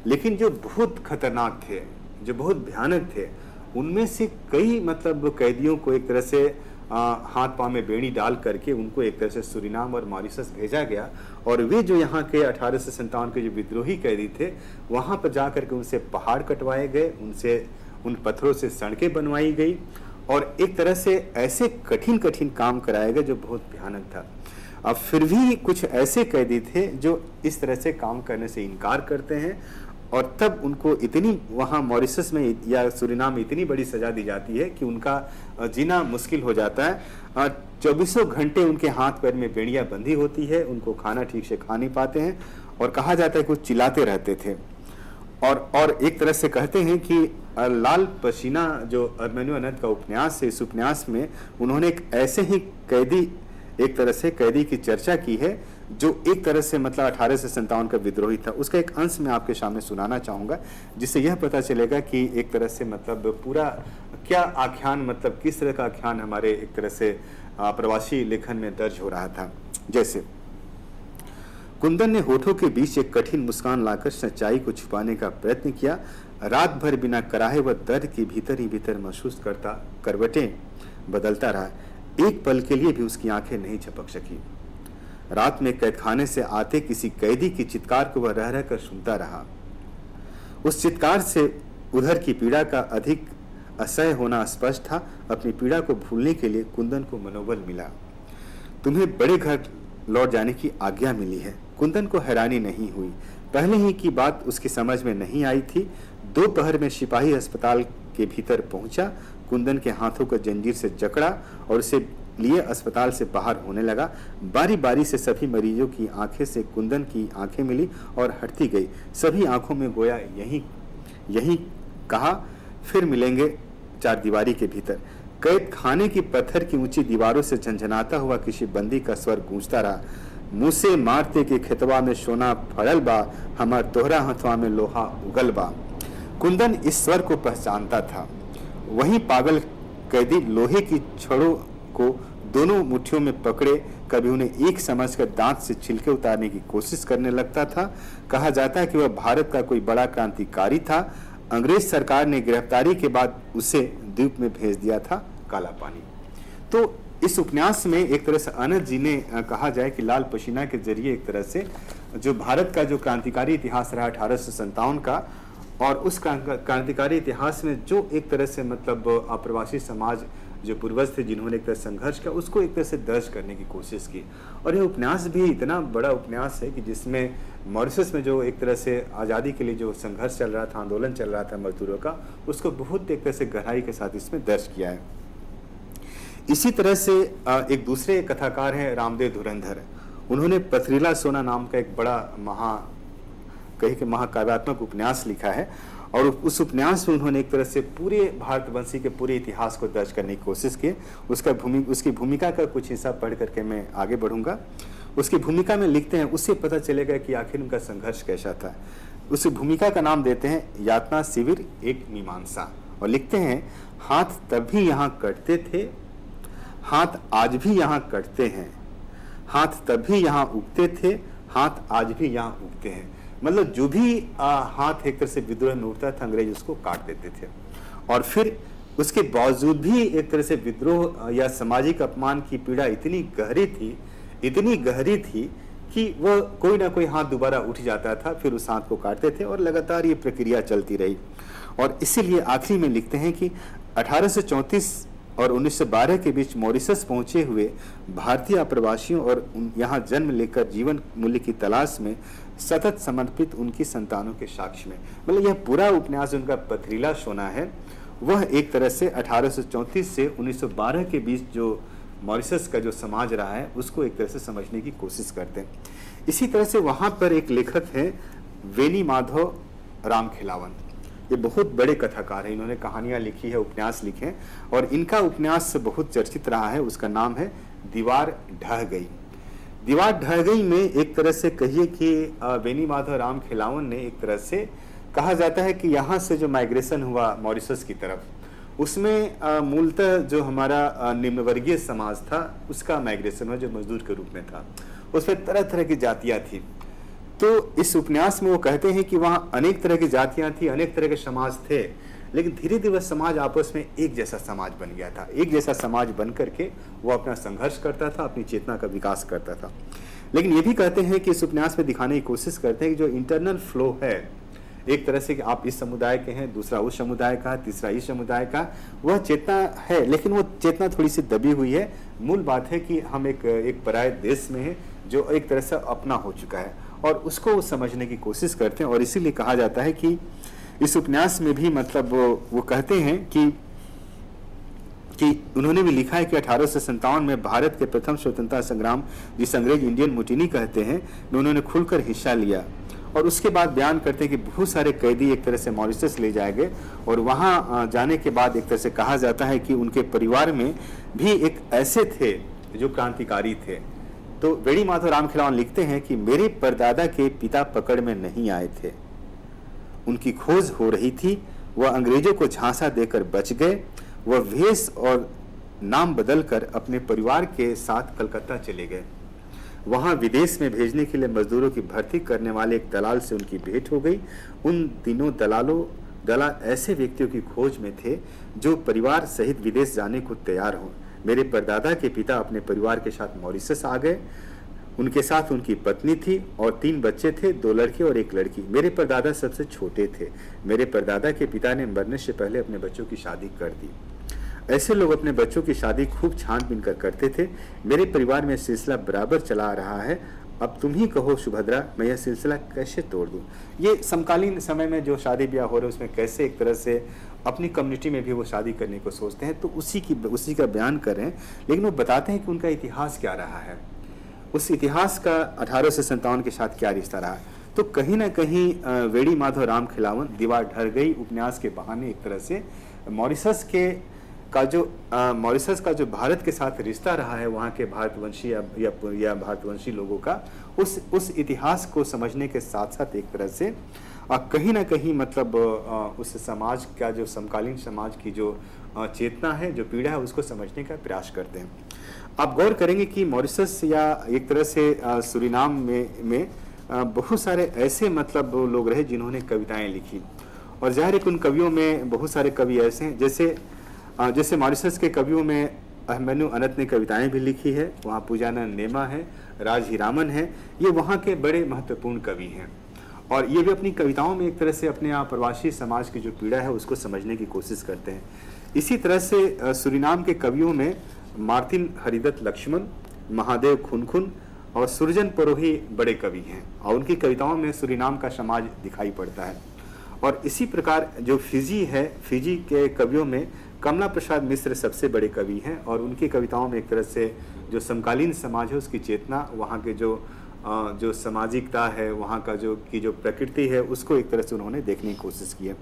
लेकिन जो बहुत खतरनाक थे, जो बहुत भयानक थे, उनमें से कई मतलब कैदियों को एक तरह से हाथ पांव में बेड़ी डाल करके उनको एक तरह से सूरीनाम और मॉरिशस भेजा गया। और वे जो यहाँ के 1857 के जो विद्रोही कैदी थे, वहाँ पर जा करके उनसे पहाड़ कटवाए गए, उन पत्थरों से सड़कें बनवाई गई और एक तरह से ऐसे कठिन काम कराए गए जो बहुत भयानक था। अब फिर भी कुछ ऐसे कैदी थे जो इस तरह से काम करने से इनकार करते हैं और तब उनको इतनी वहाँ मॉरिशस में या सूरीनाम में इतनी बड़ी सजा दी जाती है कि उनका जीना मुश्किल हो जाता है। 24 घंटे उनके हाथ पैर में बेड़ियाँ बंधी होती है, उनको खाना ठीक से खा नहीं पाते हैं और कहा जाता है कि वो चिल्लाते रहते थे। और एक तरह से कहते हैं कि लाल पसीना जो अभिमन्यु अनंत का उपन्यास है, इस उपन्यास में उन्होंने एक ऐसे ही कैदी की चर्चा की है जो एक तरह से मतलब 1857 का विद्रोही था। उसका एक अंश मैं आपके सामने सुनाना चाहूँगा जिससे यह पता चलेगा कि एक तरह से मतलब पूरा क्या आख्यान, मतलब किस तरह का आख्यान हमारे एक तरह से प्रवासी लेखन में दर्ज हो रहा था। जैसे कुंदन ने होठों के बीच एक कठिन मुस्कान लाकर सच्चाई को छुपाने का प्रयत्न किया। रात भर बिना कराहे वह दर्द के भीतर ही भीतर महसूस करता करवटें बदलता रहा। एक पल के लिए भी उसकी आंखें नहीं झपक सकी। रात में कैदखाने से आते किसी कैदी की चित्कार को वह रह रह कर सुनता रहा। उस चित्कार से उधर की पीड़ा का अधिक असह्य होना स्पष्ट था। अपनी पीड़ा को भूलने के लिए कुंदन को मनोबल मिला। तुम्हें बड़े घर लौट जाने की आज्ञा मिली है। कुंदन को हैरानी नहीं हुई, पहले ही की बात उसकी समझ में नहीं आई थी। दोपहर में सिपाही अस्पताल के भीतर पहुंचा, कुंदन के हाथों को जंजीर से जकड़ा और उसे लिए अस्पताल से बाहर होने लगा। बारी बारी से सभी मरीजों की आंखें से कुंदन की आंखें मिली और हटती गई। सभी आंखों में गोया यही कहा, फिर मिलेंगे चार दीवारी के भीतर। कैद खाने की पत्थर की ऊंची दीवारों से झंझनाता हुआ किसी बंदी का स्वर गूंजता रहा। मुँह से मारते के खेतवा में सोना फड़ल बा, हमार तोहरा हथवा में लोहा उगल बा। कुंदन इस स्वर को पहचानता था। वही पागल कैदी लोहे की छड़ों को दोनों मुट्ठियों में पकड़े कभी उन्हें एक समझकर दांत से छिलके उतारने की कोशिश करने लगता था। कहा जाता है कि वह भारत का कोई बड़ा क्रांतिकारी था। अंग्रेज सरकार ने गिरफ्तारी के बाद उसे द्वीप में भेज दिया था काला पानी। तो इस उपन्यास में एक तरह से अनंत जी ने कहा जाए कि लाल पसीना के जरिए एक तरह से जो भारत का जो क्रांतिकारी इतिहास रहा 1857 का, और उस क्रांतिकारी इतिहास में जो एक तरह से मतलब अप्रवासी समाज जो पूर्वज थे जिन्होंने एक तरह संघर्ष किया, उसको एक तरह से दर्ज करने की कोशिश की। और यह उपन्यास भी इतना बड़ा उपन्यास है कि जिसमें मॉरिशस में जो एक तरह से आज़ादी के लिए जो संघर्ष चल रहा था, आंदोलन चल रहा था मजदूरों का, उसको बहुत एक तरह से गहराई के साथ इसमें दर्ज किया है। इसी तरह से एक दूसरे कथाकार हैं रामदेव धुरंधर। उन्होंने पथरीला सोना नाम का एक बड़ा महाकाव्यात्मक उपन्यास लिखा है, और उस उपन्यास में उन्होंने एक तरह से पूरे भारतवंशी के पूरे इतिहास को दर्ज करने की कोशिश की। उसकी भूमिका का कुछ हिस्सा पढ़ करके मैं आगे बढ़ूंगा। उसकी भूमिका में लिखते हैं, उससे पता चलेगा कि आखिर उनका संघर्ष कैसा था। उस भूमिका का नाम देते हैं यातना शिविर एक मीमांसा, और लिखते हैं, हाथ तब भी यहाँ कटते थे, हाथ आज भी यहाँ कटते हैं, हाथ तब भी यहाँ उगते थे, हाथ आज भी यहाँ उगते हैं। मतलब जो भी हाथ एक तरह से विद्रोह में उठता था, अंग्रेज उसको काट देते थे। और फिर उसके बावजूद भी एक तरह से विद्रोह या सामाजिक अपमान की पीड़ा इतनी गहरी थी कि वह कोई ना कोई हाथ दोबारा उठ जाता था, फिर उस हाथ को काटते थे, और लगातार ये प्रक्रिया चलती रही। और इसीलिए आखिरी में लिखते हैं कि 1834 और 1912 के बीच मॉरिशस पहुंचे हुए भारतीय अप्रवासियों और यहाँ जन्म लेकर जीवन मूल्य की तलाश में सतत समर्पित उनकी संतानों के साक्ष्य में, मतलब यह पूरा उपन्यास उनका पथरीला सोना है, वह एक तरह से 1834 से 1912 के बीच जो मॉरिशस का जो समाज रहा है उसको एक तरह से समझने की कोशिश करते हैं। इसी तरह से वहाँ पर एक लेखक है वेनी माधव रामखिलावन। ये बहुत बड़े कथाकार हैं, इन्होंने कहानियाँ लिखी है, उपन्यास लिखे हैं, और इनका उपन्यास बहुत चर्चित रहा है। उसका नाम है दीवार ढह गई। दीवार ढह गई में एक तरह से कहिए कि वेनी माधव रामखिलावन ने एक तरह से कहा जाता है कि यहाँ से जो माइग्रेशन हुआ मॉरिशस की तरफ, उसमें मूलतः जो हमारा निम्न वर्गीय समाज था उसका माइग्रेशन हुआ, जो मजदूर के रूप में था। उसमें तरह तरह की जातियाँ थी। तो इस उपन्यास में वो कहते हैं कि वहाँ अनेक तरह की जातियाँ थी, अनेक तरह के समाज थे, लेकिन धीरे धीरे समाज आपस में एक जैसा समाज बन गया था। एक जैसा समाज बन करके वो अपना संघर्ष करता था, अपनी चेतना का विकास करता था। लेकिन ये भी कहते हैं कि इस उपन्यास में दिखाने की कोशिश करते हैं कि जो इंटरनल फ्लो है, एक तरह से कि आप इस समुदाय के हैं, दूसरा उस समुदाय का, तीसरा इस समुदाय का, वह चेतना है, लेकिन वो चेतना थोड़ी सी दबी हुई है। मूल बात है कि हम एक पराये देश में हैं जो एक तरह से अपना हो चुका है, और उसको समझने की कोशिश करते हैं। और इसीलिए कहा जाता है कि इस उपन्यास में भी मतलब वो कहते हैं कि उन्होंने भी लिखा है कि 1857 में भारत के प्रथम स्वतंत्रता संग्राम, जिस अंग्रेज इंडियन मुटिनी कहते हैं, में उन्होंने खुलकर हिस्सा लिया। और उसके बाद बयान करते हैं कि बहुत सारे कैदी एक तरह से मॉरिशस ले जाए गए, और वहाँ जाने के बाद एक तरह से कहा जाता है कि उनके परिवार में भी एक ऐसे थे जो क्रांतिकारी थे। तो वेणी माधव रामखिलावन लिखते हैं कि मेरे परदादा के पिता पकड़ में नहीं आए थे, उनकी खोज हो रही थी, वह अंग्रेजों को झांसा देकर बच गए। वह वेश और नाम बदलकर अपने परिवार के साथ कलकत्ता चले गए। वहां विदेश में भेजने के लिए मजदूरों की भर्ती करने वाले एक दलाल से उनकी भेंट हो गई। उन दिनों दलाल ऐसे व्यक्तियों की खोज में थे जो परिवार सहित विदेश जाने को तैयार हों। मेरे परदादा के पिता अपने परिवार के साथ मॉरिशस आ गए। उनके साथ उनकी पत्नी थी और 3 बच्चे थे, 2 लड़के और 1 लड़की। मेरे परदादा सबसे छोटे थे। मेरे परदादा के पिता ने मरने से पहले अपने बच्चों की शादी कर दी। ऐसे लोग अपने बच्चों की शादी खूब छानबीन कर करते थे। मेरे परिवार में सिलसिला बराबर चला आ रहा है। अब तुम ही कहो सुभद्रा, मैं यह सिलसिला कैसे तोड़ दूं? ये समकालीन समय में जो शादी ब्याह हो रहे हैं उसमें कैसे एक तरह से अपनी कम्युनिटी में भी वो शादी करने को सोचते हैं, तो उसी का बयान कर रहे हैं। लेकिन वो बताते हैं कि उनका इतिहास क्या रहा है, उस इतिहास का 1857 के साथ क्या रिश्ता रहा। तो कहीं ना कहीं वेणी माधव रामखिलावन दीवार ढह गई उपन्यास के बहाने एक तरह से मॉरिशस का जो भारत के साथ रिश्ता रहा है, वहाँ के भारतवंशी या भारतवंशी लोगों का उस इतिहास को समझने के साथ साथ एक तरह से कहीं ना कहीं मतलब उस समाज का जो समकालीन समाज की जो चेतना है, जो पीड़ा है, उसको समझने का प्रयास करते हैं। आप गौर करेंगे कि मॉरिशस या एक तरह से सूरीनाम में बहुत सारे ऐसे मतलब लोग रहे जिन्होंने कविताएं लिखी, और जाहिर है कि उन कवियों में बहुत सारे कवि ऐसे हैं जैसे मॉरिशस के कवियों में अभिमन्यु अनंत ने कविताएं भी लिखी है, वहाँ पूजानंद नेमा है, राज हीरामन है, ये वहाँ के बड़े महत्वपूर्ण कवि हैं। और ये भी अपनी कविताओं में एक तरह से अपने यहाँ प्रवासी समाज की जो पीड़ा है उसको समझने की कोशिश करते हैं। इसी तरह से सूरीनाम के कवियों में मार्टिन हरिदत्त लक्ष्मण, महादेव खुनखुन और सुरजन परोही बड़े कवि हैं और उनकी कविताओं में सूरीनाम का समाज दिखाई पड़ता है। और इसी प्रकार जो फिजी है, फिजी के कवियों में कमला प्रसाद मिश्र सबसे बड़े कवि हैं और उनकी कविताओं में एक तरह से जो समकालीन समाज है उसकी चेतना, वहाँ के जो सामाजिकता है, वहाँ का जो प्रकृति है, उसको एक तरह से उन्होंने देखने की कोशिश की है।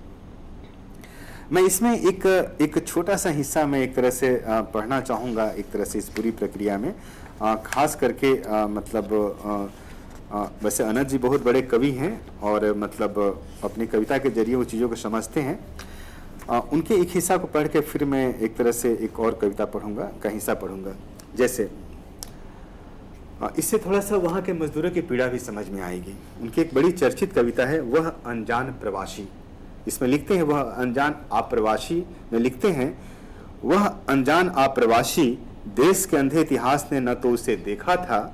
मैं इसमें एक छोटा सा हिस्सा मैं एक तरह से पढ़ना चाहूँगा एक तरह से इस पूरी प्रक्रिया में, खास करके वैसे अनंत जी बहुत बड़े कवि हैं और मतलब अपनी कविता के जरिए वो चीज़ों को समझते हैं। उनके एक हिस्सा को पढ़ के फिर मैं एक तरह से एक और कविता पढ़ूंगा का हिस्सा पढ़ूंगा। जैसे इससे थोड़ा सा वहाँ के मजदूरों की पीड़ा भी समझ में आएगी। उनकी एक बड़ी चर्चित कविता है वह अनजान प्रवासी। इसमें लिखते हैं वह अनजान आप्रवासी में लिखते हैं वह अनजान आप्रवासी, देश के अंधे इतिहास ने न तो उसे देखा था,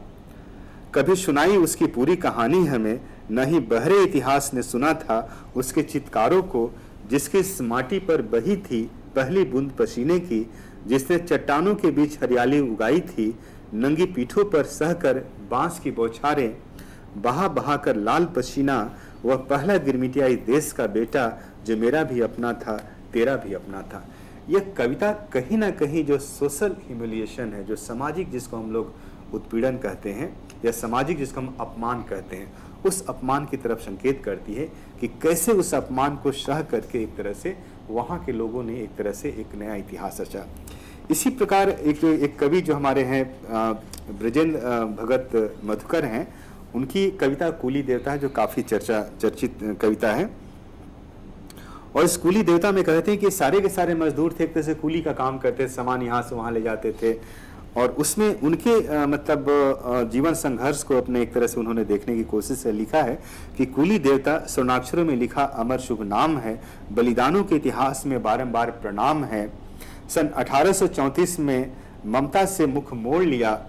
कभी सुनाई उसकी पूरी कहानी हमें, न ही बहरे इतिहास ने सुना था उसके चित्कारों को, जिसकी इस माटी पर बही थी पहली बूंद पसीने की, जिसने चट्टानों के बीच हरियाली उगाई थी, नंगी पीठों पर सहकर बांस की बौछारें बहा बहा कर लाल पसीना, वह पहला गिरमिटियाई देश का बेटा जो मेरा भी अपना था तेरा भी अपना था। यह कविता कहीं ना कहीं जो सोशल ह्यूमिलिएशन है, जो सामाजिक जिसको हम लोग उत्पीड़न कहते हैं या सामाजिक जिसको हम अपमान कहते हैं, उस अपमान की तरफ संकेत करती है कि कैसे उस अपमान को सह करके एक तरह से वहाँ के लोगों ने एक तरह से एक नया इतिहास रचा। इसी प्रकार एक कवि जो हमारे हैं ब्रजेंद्र भगत मधुकर हैं, उनकी कविता कूली देवता है जो काफ़ी चर्चित कविता है। और इस कूली देवता में कहते हैं कि सारे के सारे मजदूर थे, एक तरह से कूली का काम करते, सामान यहाँ से वहाँ ले जाते थे और उसमें उनके मतलब जीवन संघर्ष को अपने एक तरह से उन्होंने देखने की कोशिश से लिखा है कि कूली देवता स्वर्णाक्षरों में लिखा अमर शुभ नाम है, बलिदानों के इतिहास में बारंबार प्रणाम है। सन 1834 में ममता से मुख मोड़ लिया,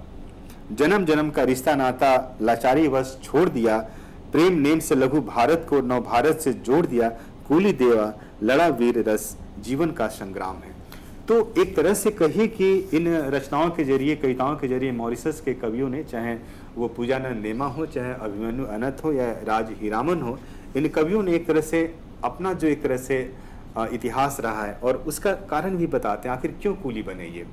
जन्म जन्म का रिश्ता नाता लाचारी वश छोड़ दिया, प्रेम नेम से लघु भारत को नव भारत से जोड़ दिया, कूली देवा लड़ा वीर रस जीवन का संग्राम है। तो एक तरह से कहिए कि इन रचनाओं के जरिए, कविताओं के जरिए मॉरिशस के कवियों ने, चाहे वो पूजानंद नेमा हो, चाहे अभिमन्यु अनंत हो या राज हीरामन हो, इन कवियों ने एक तरह से अपना जो एक तरह से इतिहास रहा है और उसका कारण भी बताते हैं आखिर क्यों कूली बने ये।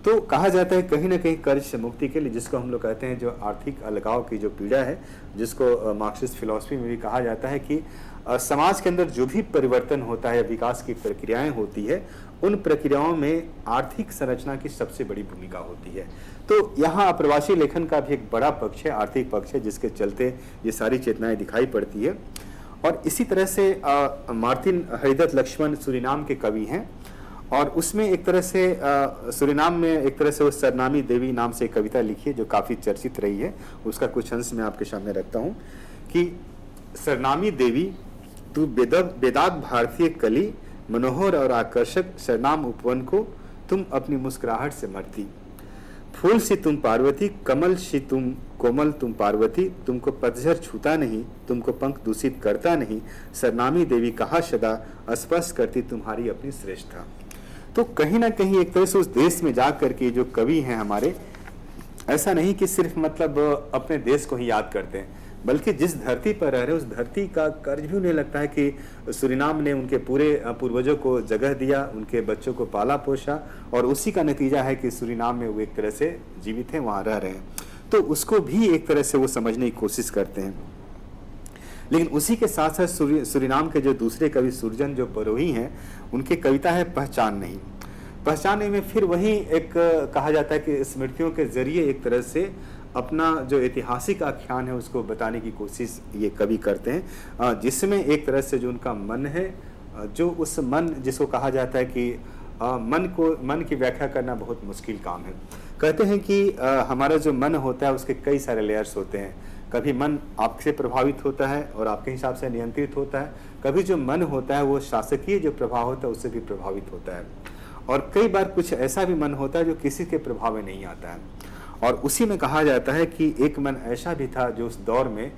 तो कहा जाता है कहीं ना कहीं कर्ज से मुक्ति के लिए, जिसको हम लोग कहते हैं जो आर्थिक अलगाव की जो पीड़ा है, जिसको मार्क्सिस्ट फिलॉसफी में भी कहा जाता है कि समाज के अंदर जो भी परिवर्तन होता है, विकास की प्रक्रियाएं होती है, उन प्रक्रियाओं में आर्थिक संरचना की सबसे बड़ी भूमिका होती है। तो यहाँ प्रवासी लेखन का भी एक बड़ा पक्ष है, आर्थिक पक्ष है, जिसके चलते ये सारी चेतनाएं दिखाई पड़ती है। और इसी तरह से मार्टिन हरिदत्त लक्ष्मण सूरीनाम के कवि हैं और उसमें एक तरह से सूरीनाम में एक तरह से वो सरनामी देवी नाम से एक कविता लिखी है जो काफ़ी चर्चित रही है। उसका कुछ अंश मैं आपके सामने रखता हूँ कि सरनामी देवी तू बेदाग भारतीय कली, मनोहर और आकर्षक सरनाम उपवन को तुम अपनी मुस्कुराहट से मरती, फूल सी तुम पार्वती, कमल सी तुम कोमल तुम पार्वती, तुमको पतझड़ छूता नहीं, तुमको पंख दूषित करता नहीं, सरनामी देवी कहा सदा स्पर्श करती तुम्हारी अपनी श्रेष्ठता। तो कहीं ना कहीं एक तरह से उस देश में जा करके जो कवि हैं हमारे, ऐसा नहीं कि सिर्फ मतलब अपने देश को ही याद करते हैं, बल्कि जिस धरती पर रह रहे उस धरती का कर्ज भी उन्हें लगता है कि सूरीनाम ने उनके पूरे पूर्वजों को जगह दिया, उनके बच्चों को पाला पोसा और उसी का नतीजा है कि सूरीनाम में वो एक तरह से जीवित हैं, वहाँ रह रहे हैं। तो उसको भी एक तरह से वो समझने की कोशिश करते हैं। लेकिन उसी के साथ साथ सूरीनाम के जो दूसरे कवि सुरजन जो परोही हैं, उनकी कविता है पहचान नहीं। पहचान नहीं में फिर वही एक कहा जाता है कि स्मृतियों के जरिए एक तरह से अपना जो ऐतिहासिक आख्यान है उसको बताने की कोशिश ये कवि करते हैं, जिसमें एक तरह से जो उनका मन है, जो उस मन जिसको कहा जाता है कि मन की व्याख्या करना बहुत मुश्किल काम है। कहते हैं कि हमारा जो मन होता है उसके कई सारे लेयर्स होते हैं। कभी मन आपसे प्रभावित होता है और आपके हिसाब से नियंत्रित होता है, कभी जो मन होता है वो शासकीय जो प्रभाव होता है उससे भी प्रभावित होता है। और कई बार कुछ ऐसा भी मन होता है जो किसी के प्रभाव में नहीं आता है। और उसी में कहा जाता है कि एक मन ऐसा भी था जो उस दौर में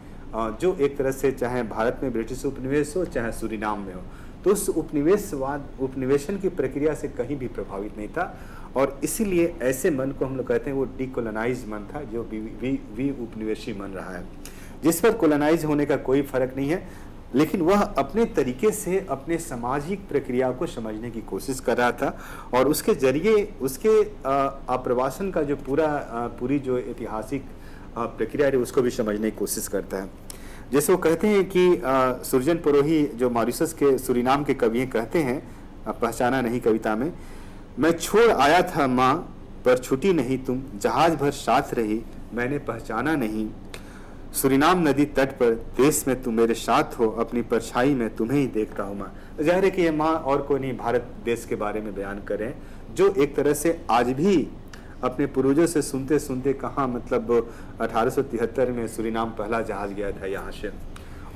जो एक तरह से चाहे भारत में ब्रिटिश उपनिवेश हो चाहे सूरीनाम में हो, तो उस उपनिवेशन की प्रक्रिया से कहीं भी प्रभावित नहीं था। और इसीलिए ऐसे मन को हम लोग कहते हैं वो डीकोलोनाइज मन था, जो वी उपनिवेशी मन रहा है, जिस पर कोलोनाइज होने का कोई फर्क नहीं है, लेकिन वह अपने तरीके से अपने सामाजिक प्रक्रिया को समझने की कोशिश कर रहा था और उसके जरिए उसके आप्रवासन का जो पूरी जो ऐतिहासिक प्रक्रिया है उसको भी समझने की कोशिश करता है। जैसे वो कहते हैं कि सुरजन पुरोही जो मॉरिशस के सूरीनाम के कवि हैं कहते हैं पहचाना नहीं कविता में, मैं छोड़ आया था माँ पर छुटी नहीं तुम, जहाज भर साथ रही मैंने पहचाना नहीं, सूरीनाम नदी तट पर देश में तुम मेरे साथ हो, अपनी परछाई में तुम्हें ही देखता हूँ माँ। जाहिर है कि ये माँ और कोई नहीं भारत देश के बारे में बयान कर रहे हैं, जो एक तरह से आज भी अपने पूर्वजों से सुनते सुनते कहाँ मतलब 1873 में सूरीनाम पहला जहाज गया था यहाँ से,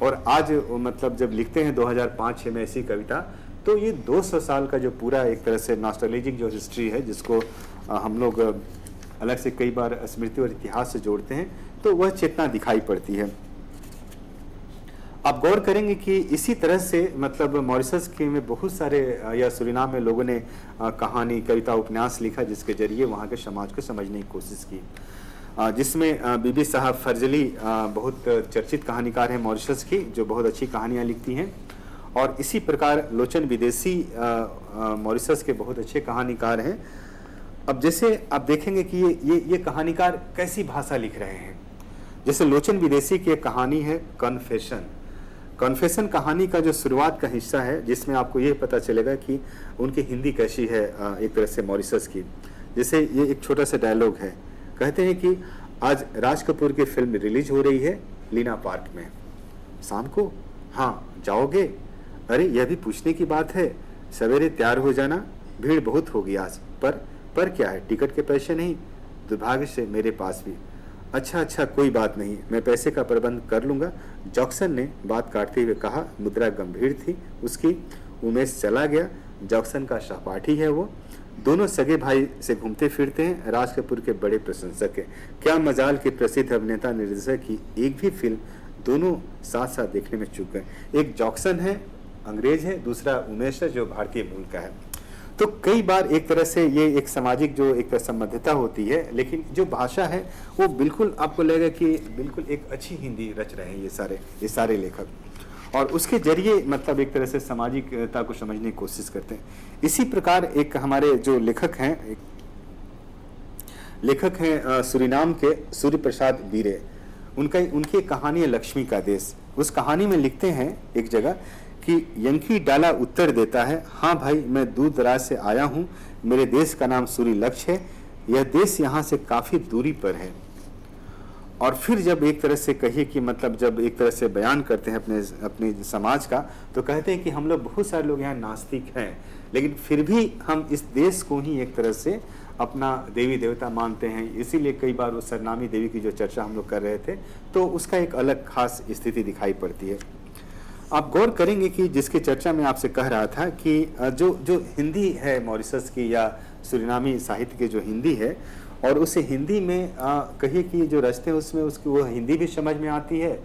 और आज मतलब जब लिखते हैं 2005-6 में ऐसी कविता, तो ये 200 साल का जो पूरा एक तरह से नॉस्टैल्जिक जो हिस्ट्री है जिसको हम लोग अलग से कई बार स्मृति और इतिहास से जोड़ते हैं, तो वह चेतना दिखाई पड़ती है। आप गौर करेंगे कि इसी तरह से मतलब मॉरिशस के में बहुत सारे या सूरीनाम में लोगों ने कहानी, कविता, उपन्यास लिखा जिसके जरिए वहाँ के समाज को समझने की कोशिश की, जिसमें बीबी साहब फर्जली बहुत चर्चित कहानीकार हैं मॉरिशस की, जो बहुत अच्छी कहानियाँ लिखती हैं। और इसी प्रकार लोचन विदेशी मॉरिशस के बहुत अच्छे कहानीकार हैं। अब जैसे आप देखेंगे कि ये कहानीकार कैसी भाषा लिख रहे हैं। जैसे लोचन विदेशी की एक कहानी है कन्फेशन कहानी का जो शुरुआत का हिस्सा है, जिसमें आपको ये पता चलेगा कि उनकी हिंदी कैसी है एक तरह से मॉरिशस की। जैसे ये एक छोटा सा डायलॉग है, कहते हैं कि आज राज कपूर की फिल्म रिलीज हो रही है लीना पार्क में, शाम को, हाँ जाओगे? अरे यह भी पूछने की बात है, सवेरे तैयार हो जाना, भीड़ बहुत होगी आज। पर क्या है, टिकट के पैसे नहीं, दुर्भाग्य से मेरे पास भी। अच्छा कोई बात नहीं, मैं पैसे का प्रबंध कर लूँगा, जॉक्सन ने बात काटते हुए कहा। मुद्रा गंभीर थी उसकी। उमेश चला गया। जॉक्सन का सहपाठी है वो, दोनों सगे भाई से घूमते फिरते हैं, राज कपूर के बड़े प्रशंसक हैं। क्या मजाल के प्रसिद्ध अभिनेता निर्देशक की एक भी फिल्म दोनों साथ साथ देखने में चूक गए। एक जॉक्सन है, अंग्रेज है, दूसरा उमेश है जो भारतीय मूल का है। तो कई बार एक तरह से ये एक सामाजिक जो एक संबद्धता होती है, लेकिन जो भाषा है वो बिल्कुल आपको लगेगा कि बिल्कुल एक अच्छी हिंदी रच रहे हैं ये सारे लेखक, और उसके जरिए मतलब एक तरह से सामाजिकता को समझने की कोशिश करते हैं। इसी प्रकार एक हमारे जो लेखक हैं सूरीनाम के सूर्य प्रसाद बीरे, उनकी कहानी है लक्ष्मी का देश। उस कहानी में लिखते हैं एक जगह कि यंकी डाला उत्तर देता है, हाँ भाई मैं दूर दराज से आया हूँ, मेरे देश का नाम सूर्य लक्ष्य है, यह देश यहाँ से काफ़ी दूरी पर है। और फिर जब एक तरह से कहिए कि मतलब जब एक तरह से बयान करते हैं अपने समाज का, तो कहते हैं कि हम लोग बहुत सारे लोग यहाँ नास्तिक हैं, लेकिन फिर भी हम इस देश को ही एक तरह से अपना देवी देवता मानते हैं। इसीलिए कई बार उस सरनामी देवी की जो चर्चा हम लोग कर रहे थे, तो उसका एक अलग खास स्थिति दिखाई पड़ती है। आप गौर करेंगे कि जिसकी चर्चा में आपसे कह रहा था कि जो हिंदी है मॉरिशस की या सूरीनामी साहित्य की जो हिंदी है, और उसे हिंदी में कहिए कि जो रचते हैं उसमें उसकी वो हिंदी भी समझ में आती है,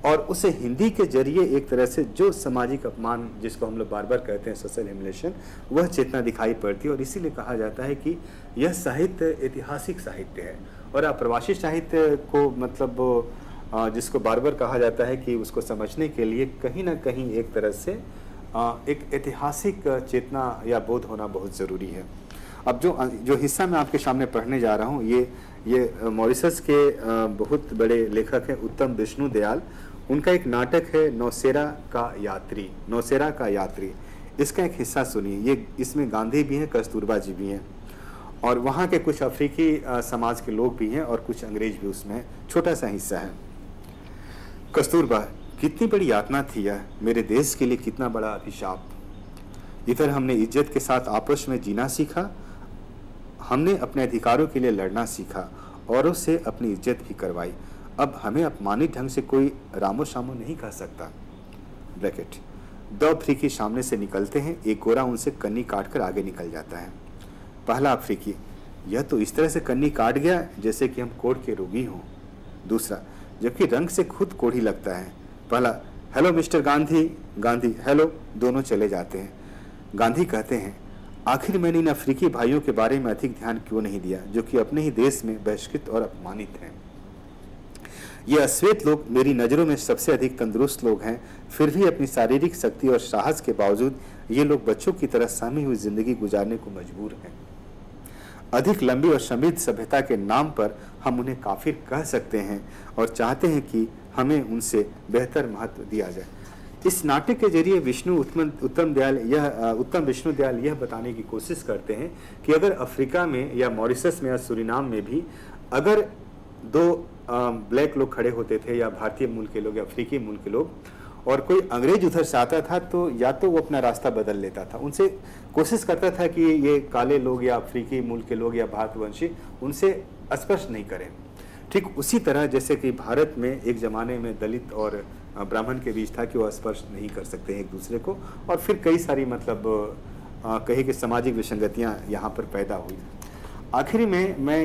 और उसे हिंदी के जरिए एक तरह से जो सामाजिक अपमान जिसको हम लोग बार बार कहते हैं सोशल ह्यूमिलिएशन, वह चेतना दिखाई पड़ती है। और इसीलिए कहा जाता है कि यह साहित्य ऐतिहासिक साहित्य है। और अप्रवासी साहित्य को मतलब जिसको बार बार कहा जाता है कि उसको समझने के लिए कहीं ना कहीं एक तरह से एक ऐतिहासिक चेतना या बोध होना बहुत ज़रूरी है। अब जो हिस्सा मैं आपके सामने पढ़ने जा रहा हूँ, ये मॉरिशस के बहुत बड़े लेखक हैं उत्तम विष्णु दयाल। उनका एक नाटक है नौसेरा का यात्री। इसका एक हिस्सा सुनिए। इसमें गांधी भी हैं, कस्तूरबा जी भी हैं, और वहाँ के कुछ अफ्रीकी समाज के लोग भी हैं, और कुछ अंग्रेज भी उसमें। छोटा सा हिस्सा है। कस्तूरबा, कितनी बड़ी यातना थी यह, मेरे देश के लिए कितना बड़ा अभिशाप। इधर हमने इज्जत के साथ आपस में जीना सीखा, हमने अपने अधिकारों के लिए लड़ना सीखा, औरों से अपनी इज्जत भी करवाई। अब हमें अपमानित ढंग से कोई रामो शामो नहीं कह सकता। ब्रैकेट, 2 अफ्रीकी सामने से निकलते हैं, एक गोरा उनसे कन्नी काट कर आगे निकल जाता है। पहला अफ्रीकी, यह तो इस तरह से कन्नी काट गया जैसे कि हम कोढ़ के रोगी हों। दूसरा, जबकि रंग से खुद कोढ़ी लगता है। पहला, hello mister Gandhi, Gandhi hello, दोनों चले जाते हैं। गांधी कहते हैं, आखिर मैंने इन अफ्रीकी भाइयों के बारे में अधिक ध्यान क्यों नहीं दिया जो कि अपने ही देश में बहिष्कृत और अपमानित हैं। ये अश्वेत लोग मेरी नज़रों में सबसे अधिक तंदुरुस्त लोग हैं, फिर भी अपनी शारीरिक शक्ति और साहस के बावजूद ये लोग बच्चों की तरह सहमी हुई जिंदगी गुजारने को मजबूर हैं। अधिक लंबी और समृद्ध सभ्यता के नाम पर हम उन्हें काफिर कह सकते हैं और चाहते हैं कि हमें उनसे बेहतर महत्व दिया जाए। इस नाटक के जरिए उत्तम विष्णु दयाल यह बताने की कोशिश करते हैं कि अगर अफ्रीका में या मॉरिशस में या सूरीनाम में भी अगर दो ब्लैक लोग खड़े होते थे, या भारतीय मूल के लोग या अफ्रीकी मूल के लोग, और कोई अंग्रेज उधर से आता था तो या तो वो अपना रास्ता बदल लेता था, उनसे कोशिश करता था कि ये काले लोग या अफ्रीकी मूल के लोग या भारतवंशी उनसे स्पर्श नहीं करें। ठीक उसी तरह जैसे कि भारत में एक ज़माने में दलित और ब्राह्मण के बीच था कि वो स्पर्श नहीं कर सकते एक दूसरे को, और फिर कई सारी मतलब कहे कि सामाजिक विसंगतियाँ यहाँ पर पैदा हुई। आखिरी में मैं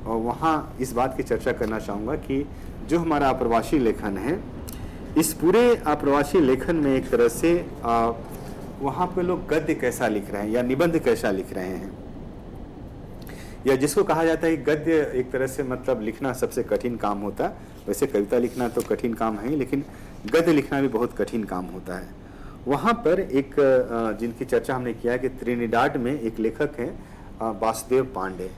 वहाँ इस बात की चर्चा करना चाहूँगा कि जो हमारा आप्रवासी लेखन है, इस पूरे आप्रवासी लेखन में एक तरह से वहाँ पे लोग गद्य कैसा लिख रहे हैं या निबंध कैसा लिख रहे हैं, या जिसको कहा जाता है कि गद्य एक तरह से मतलब लिखना सबसे कठिन काम होता है। वैसे कविता लिखना तो कठिन काम है, लेकिन गद्य लिखना भी बहुत कठिन काम होता है। वहाँ पर एक जिनकी चर्चा हमने किया है कि त्रिनिडाद में एक लेखक हैं वासुदेव पांडे।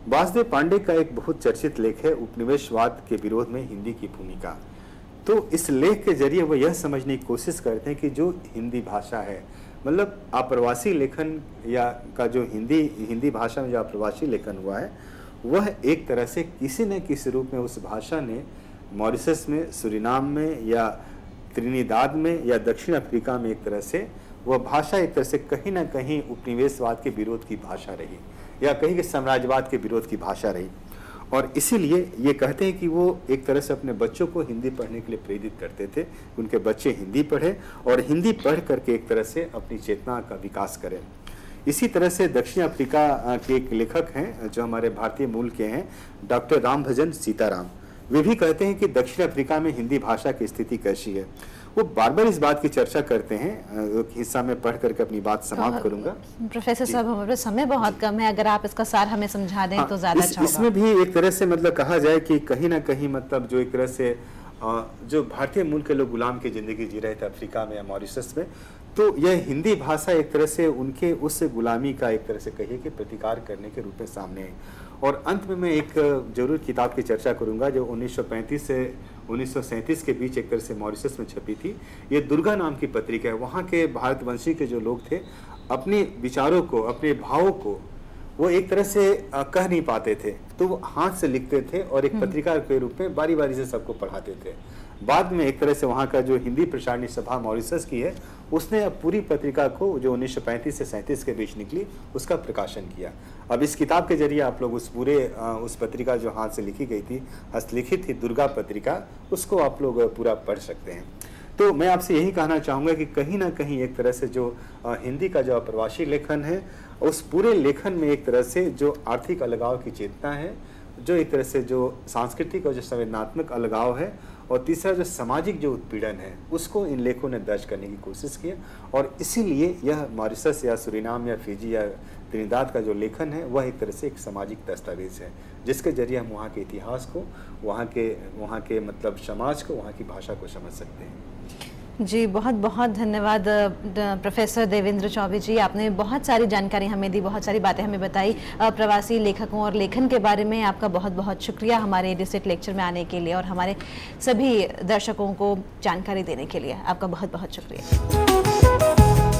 वासुदेव पांडे का एक बहुत चर्चित लेख है उपनिवेशवाद के विरोध में हिंदी की भूमिका। तो इस लेख के जरिए वो यह समझने की कोशिश करते हैं कि जो हिंदी भाषा है, मतलब आप्रवासी लेखन या का जो हिंदी भाषा में जो आप्रवासी लेखन हुआ है, वह एक तरह से किसी न किसी रूप में उस भाषा ने मॉरिशस में, सूरीनाम में या त्रिनिदाद में या दक्षिण अफ्रीका में एक तरह से वह भाषा एक तरह से कहीं ना कहीं उपनिवेशवाद के विरोध की भाषा रही, या कहीं के साम्राज्यवाद के विरोध की भाषा रही। और इसीलिए ये कहते हैं कि वो एक तरह से अपने बच्चों को हिंदी पढ़ने के लिए प्रेरित करते थे, उनके बच्चे हिंदी पढ़े और हिंदी पढ़ करके एक तरह से अपनी चेतना का विकास करें। इसी तरह से दक्षिण अफ्रीका के एक लेखक हैं जो हमारे भारतीय मूल के हैं, डॉक्टर रामभजन सीताराम। वे भी कहते हैं कि दक्षिण अफ्रीका में हिंदी भाषा की स्थिति कैसी है। वो बार बार इस बात की चर्चा करते हैं। एक हिस्सा में पढ़ करके अपनी बात समाप्त करूंगा। प्रोफेसर साहब, हमारे समय बहुत कम है, अगर आप इसका सार हमें समझा दें तो ज्यादा अच्छा होगा। इसमें भी एक तरह से मतलब कहा जाए कि कहीं ना कहीं मतलब जो एक तरह से जो भारतीय मूल के लोग गुलाम की जिंदगी जी रहे थे अफ्रीका में या मॉरिशस में, तो यह हिंदी भाषा एक तरह से उनके उस गुलामी का एक तरह से कहिए कि प्रतिकार करने के रूप में सामने है। और अंत में मैं एक जरूर किताब की चर्चा करूंगा जो 1935 से 1937 के बीच एक तरह से मॉरिशस में छपी थी। ये दुर्गा नाम की पत्रिका है। वहाँ के भारतवंशी के जो लोग थे, अपने विचारों को, अपने भावों को वो एक तरह से कह नहीं पाते थे, तो वो हाथ से लिखते थे और एक पत्रिका के रूप में बारी बारी से सबको पढ़ाते थे। बाद में एक तरह से वहाँ का जो हिंदी प्रसारणी सभा मॉरिशस की है, उसने पूरी पत्रिका को जो 1935 से 37 के बीच निकली उसका प्रकाशन किया। अब इस किताब के जरिए आप लोग उस पत्रिका जो हाथ से लिखी गई थी, हस्तलिखित थी दुर्गा पत्रिका, उसको आप लोग पूरा पढ़ सकते हैं। तो मैं आपसे यही कहना चाहूँगा कि कहीं ना कहीं एक तरह से जो हिंदी का जो अप्रवासी लेखन है, उस पूरे लेखन में एक तरह से जो आर्थिक अलगाव की चेतना है, जो एक तरह से जो सांस्कृतिक और जो संवेदनात्मक अलगाव है, और तीसरा जो सामाजिक जो उत्पीड़न है, उसको इन लेखों ने दर्ज करने की कोशिश की। और इसीलिए यह मॉरिशस या सूरीनाम या फिजी या त्रिनिदाद का जो लेखन है, वह एक तरह से एक सामाजिक दस्तावेज है, जिसके जरिए हम वहाँ के इतिहास को, वहाँ के मतलब समाज को, वहाँ की भाषा को समझ सकते हैं। जी, बहुत बहुत धन्यवाद प्रोफेसर देवेंद्र चौबे जी। आपने बहुत सारी जानकारी हमें दी, बहुत सारी बातें हमें बताई प्रवासी लेखकों और लेखन के बारे में। आपका बहुत बहुत शुक्रिया हमारे एडिसेट लेक्चर में आने के लिए और हमारे सभी दर्शकों को जानकारी देने के लिए। आपका बहुत बहुत शुक्रिया।